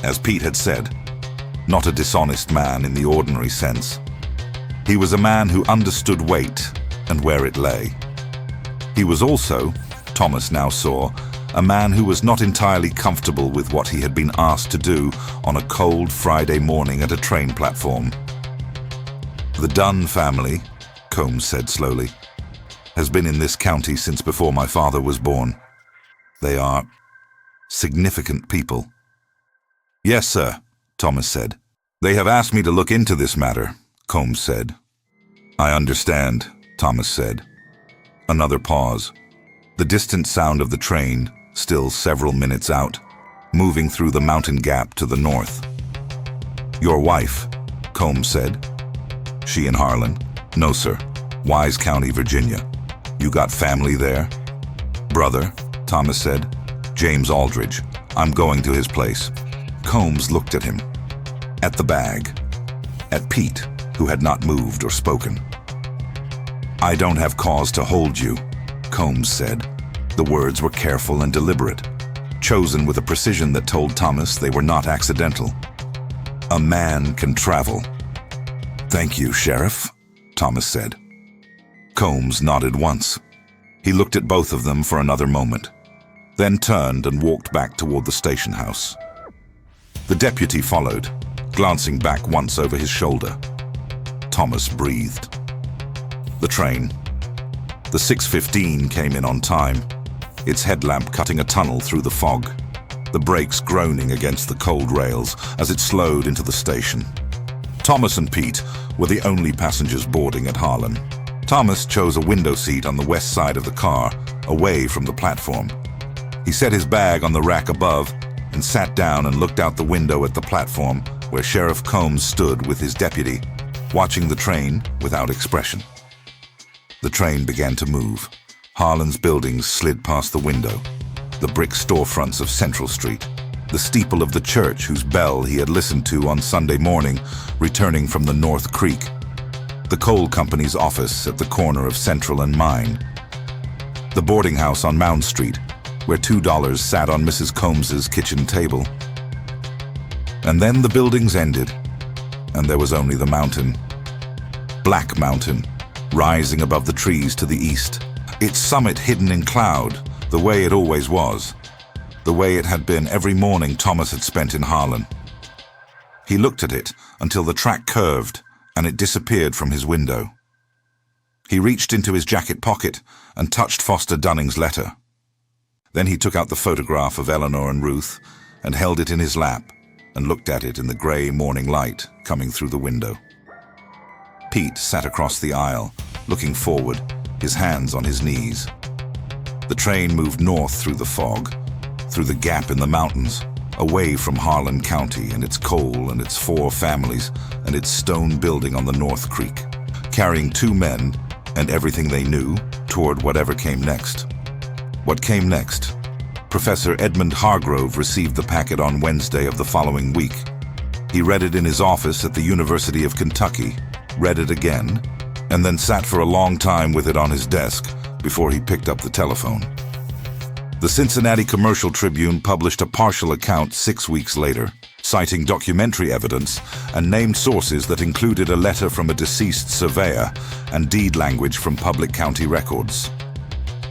as Pete had said, not a dishonest man in the ordinary sense. He was a man who understood weight and where it lay. He was also, Thomas now saw, a man who was not entirely comfortable with what he had been asked to do on a cold Friday morning at a train platform. "The Dunn family," Combs said slowly, "has been in this county since before my father was born. They are significant people." "Yes, sir," Thomas said. "They have asked me to look into this matter," Combs said. "I understand," Thomas said. Another pause. The distant sound of the train, still several minutes out, moving through the mountain gap to the north. "Your wife," Combs said. "She in Harlan?" "No, sir. Wise County, Virginia." "You got family there?" "Brother," Thomas said. "James Aldridge. I'm going to his place." Combs looked at him, at the bag, at Pete, who had not moved or spoken. "I don't have cause to hold you," Combs said. The words were careful and deliberate, chosen with a precision that told Thomas they were not accidental. "A man can travel." "Thank you, Sheriff," Thomas said. Combs nodded once. He looked at both of them for another moment, then turned and walked back toward the station house. The deputy followed, glancing back once over his shoulder. Thomas breathed. The train. The 6:15 came in on time, its headlamp cutting a tunnel through the fog, the brakes groaning against the cold rails as it slowed into the station. Thomas and Pete were the only passengers boarding at Harlan. Thomas chose a window seat on the west side of the car, away from the platform. He set his bag on the rack above and sat down and looked out the window at the platform where Sheriff Combs stood with his deputy, watching the train without expression. The train began to move. Harlan's buildings slid past the window, the brick storefronts of Central Street, the steeple of the church whose bell he had listened to on Sunday morning returning from the North Creek, the coal company's office at the corner of Central and Mine, the boarding house on Mound Street, where $2 sat on Mrs. Combs's kitchen table. And then the buildings ended, and there was only the mountain. Black Mountain, rising above the trees to the east, its summit hidden in cloud, the way it always was. the way it had been every morning Thomas had spent in Harlan. He looked at it until the track curved and it disappeared from his window. He reached into his jacket pocket and touched Foster Dunning's letter. Then he took out the photograph of Eleanor and Ruth and held it in his lap and looked at it in the grey morning light coming through the window. Pete sat across the aisle, looking forward, his hands on his knees. The train moved north through the fog, through the gap in the mountains, away from Harlan County and its coal and its 4 families and its stone building on the North Creek, carrying 2 men and everything they knew toward whatever came next. What came next? Professor Edmund Hargrove received the packet on Wednesday of the following week. He read it in his office at the University of Kentucky, read it again, and then sat for a long time with it on his desk before he picked up the telephone. The Cincinnati Commercial Tribune published a partial account 6 weeks later, citing documentary evidence and named sources that included a letter from a deceased surveyor and deed language from public county records.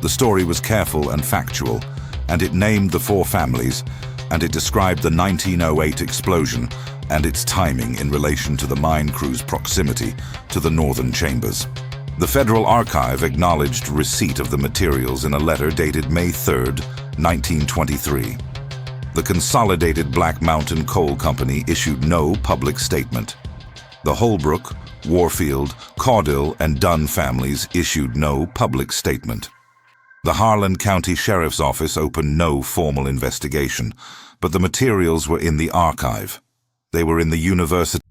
The story was careful and factual, and it named the 4 families, and it described the 1908 explosion and its timing in relation to the mine crew's proximity to the northern chambers. The Federal Archive acknowledged receipt of the materials in a letter dated May 3, 1923. The Consolidated Black Mountain Coal Company issued no public statement. The Holbrook, Warfield, Caudill, and Dunn families issued no public statement. The Harlan County Sheriff's Office opened no formal investigation, but the materials were in the archive. They were in the University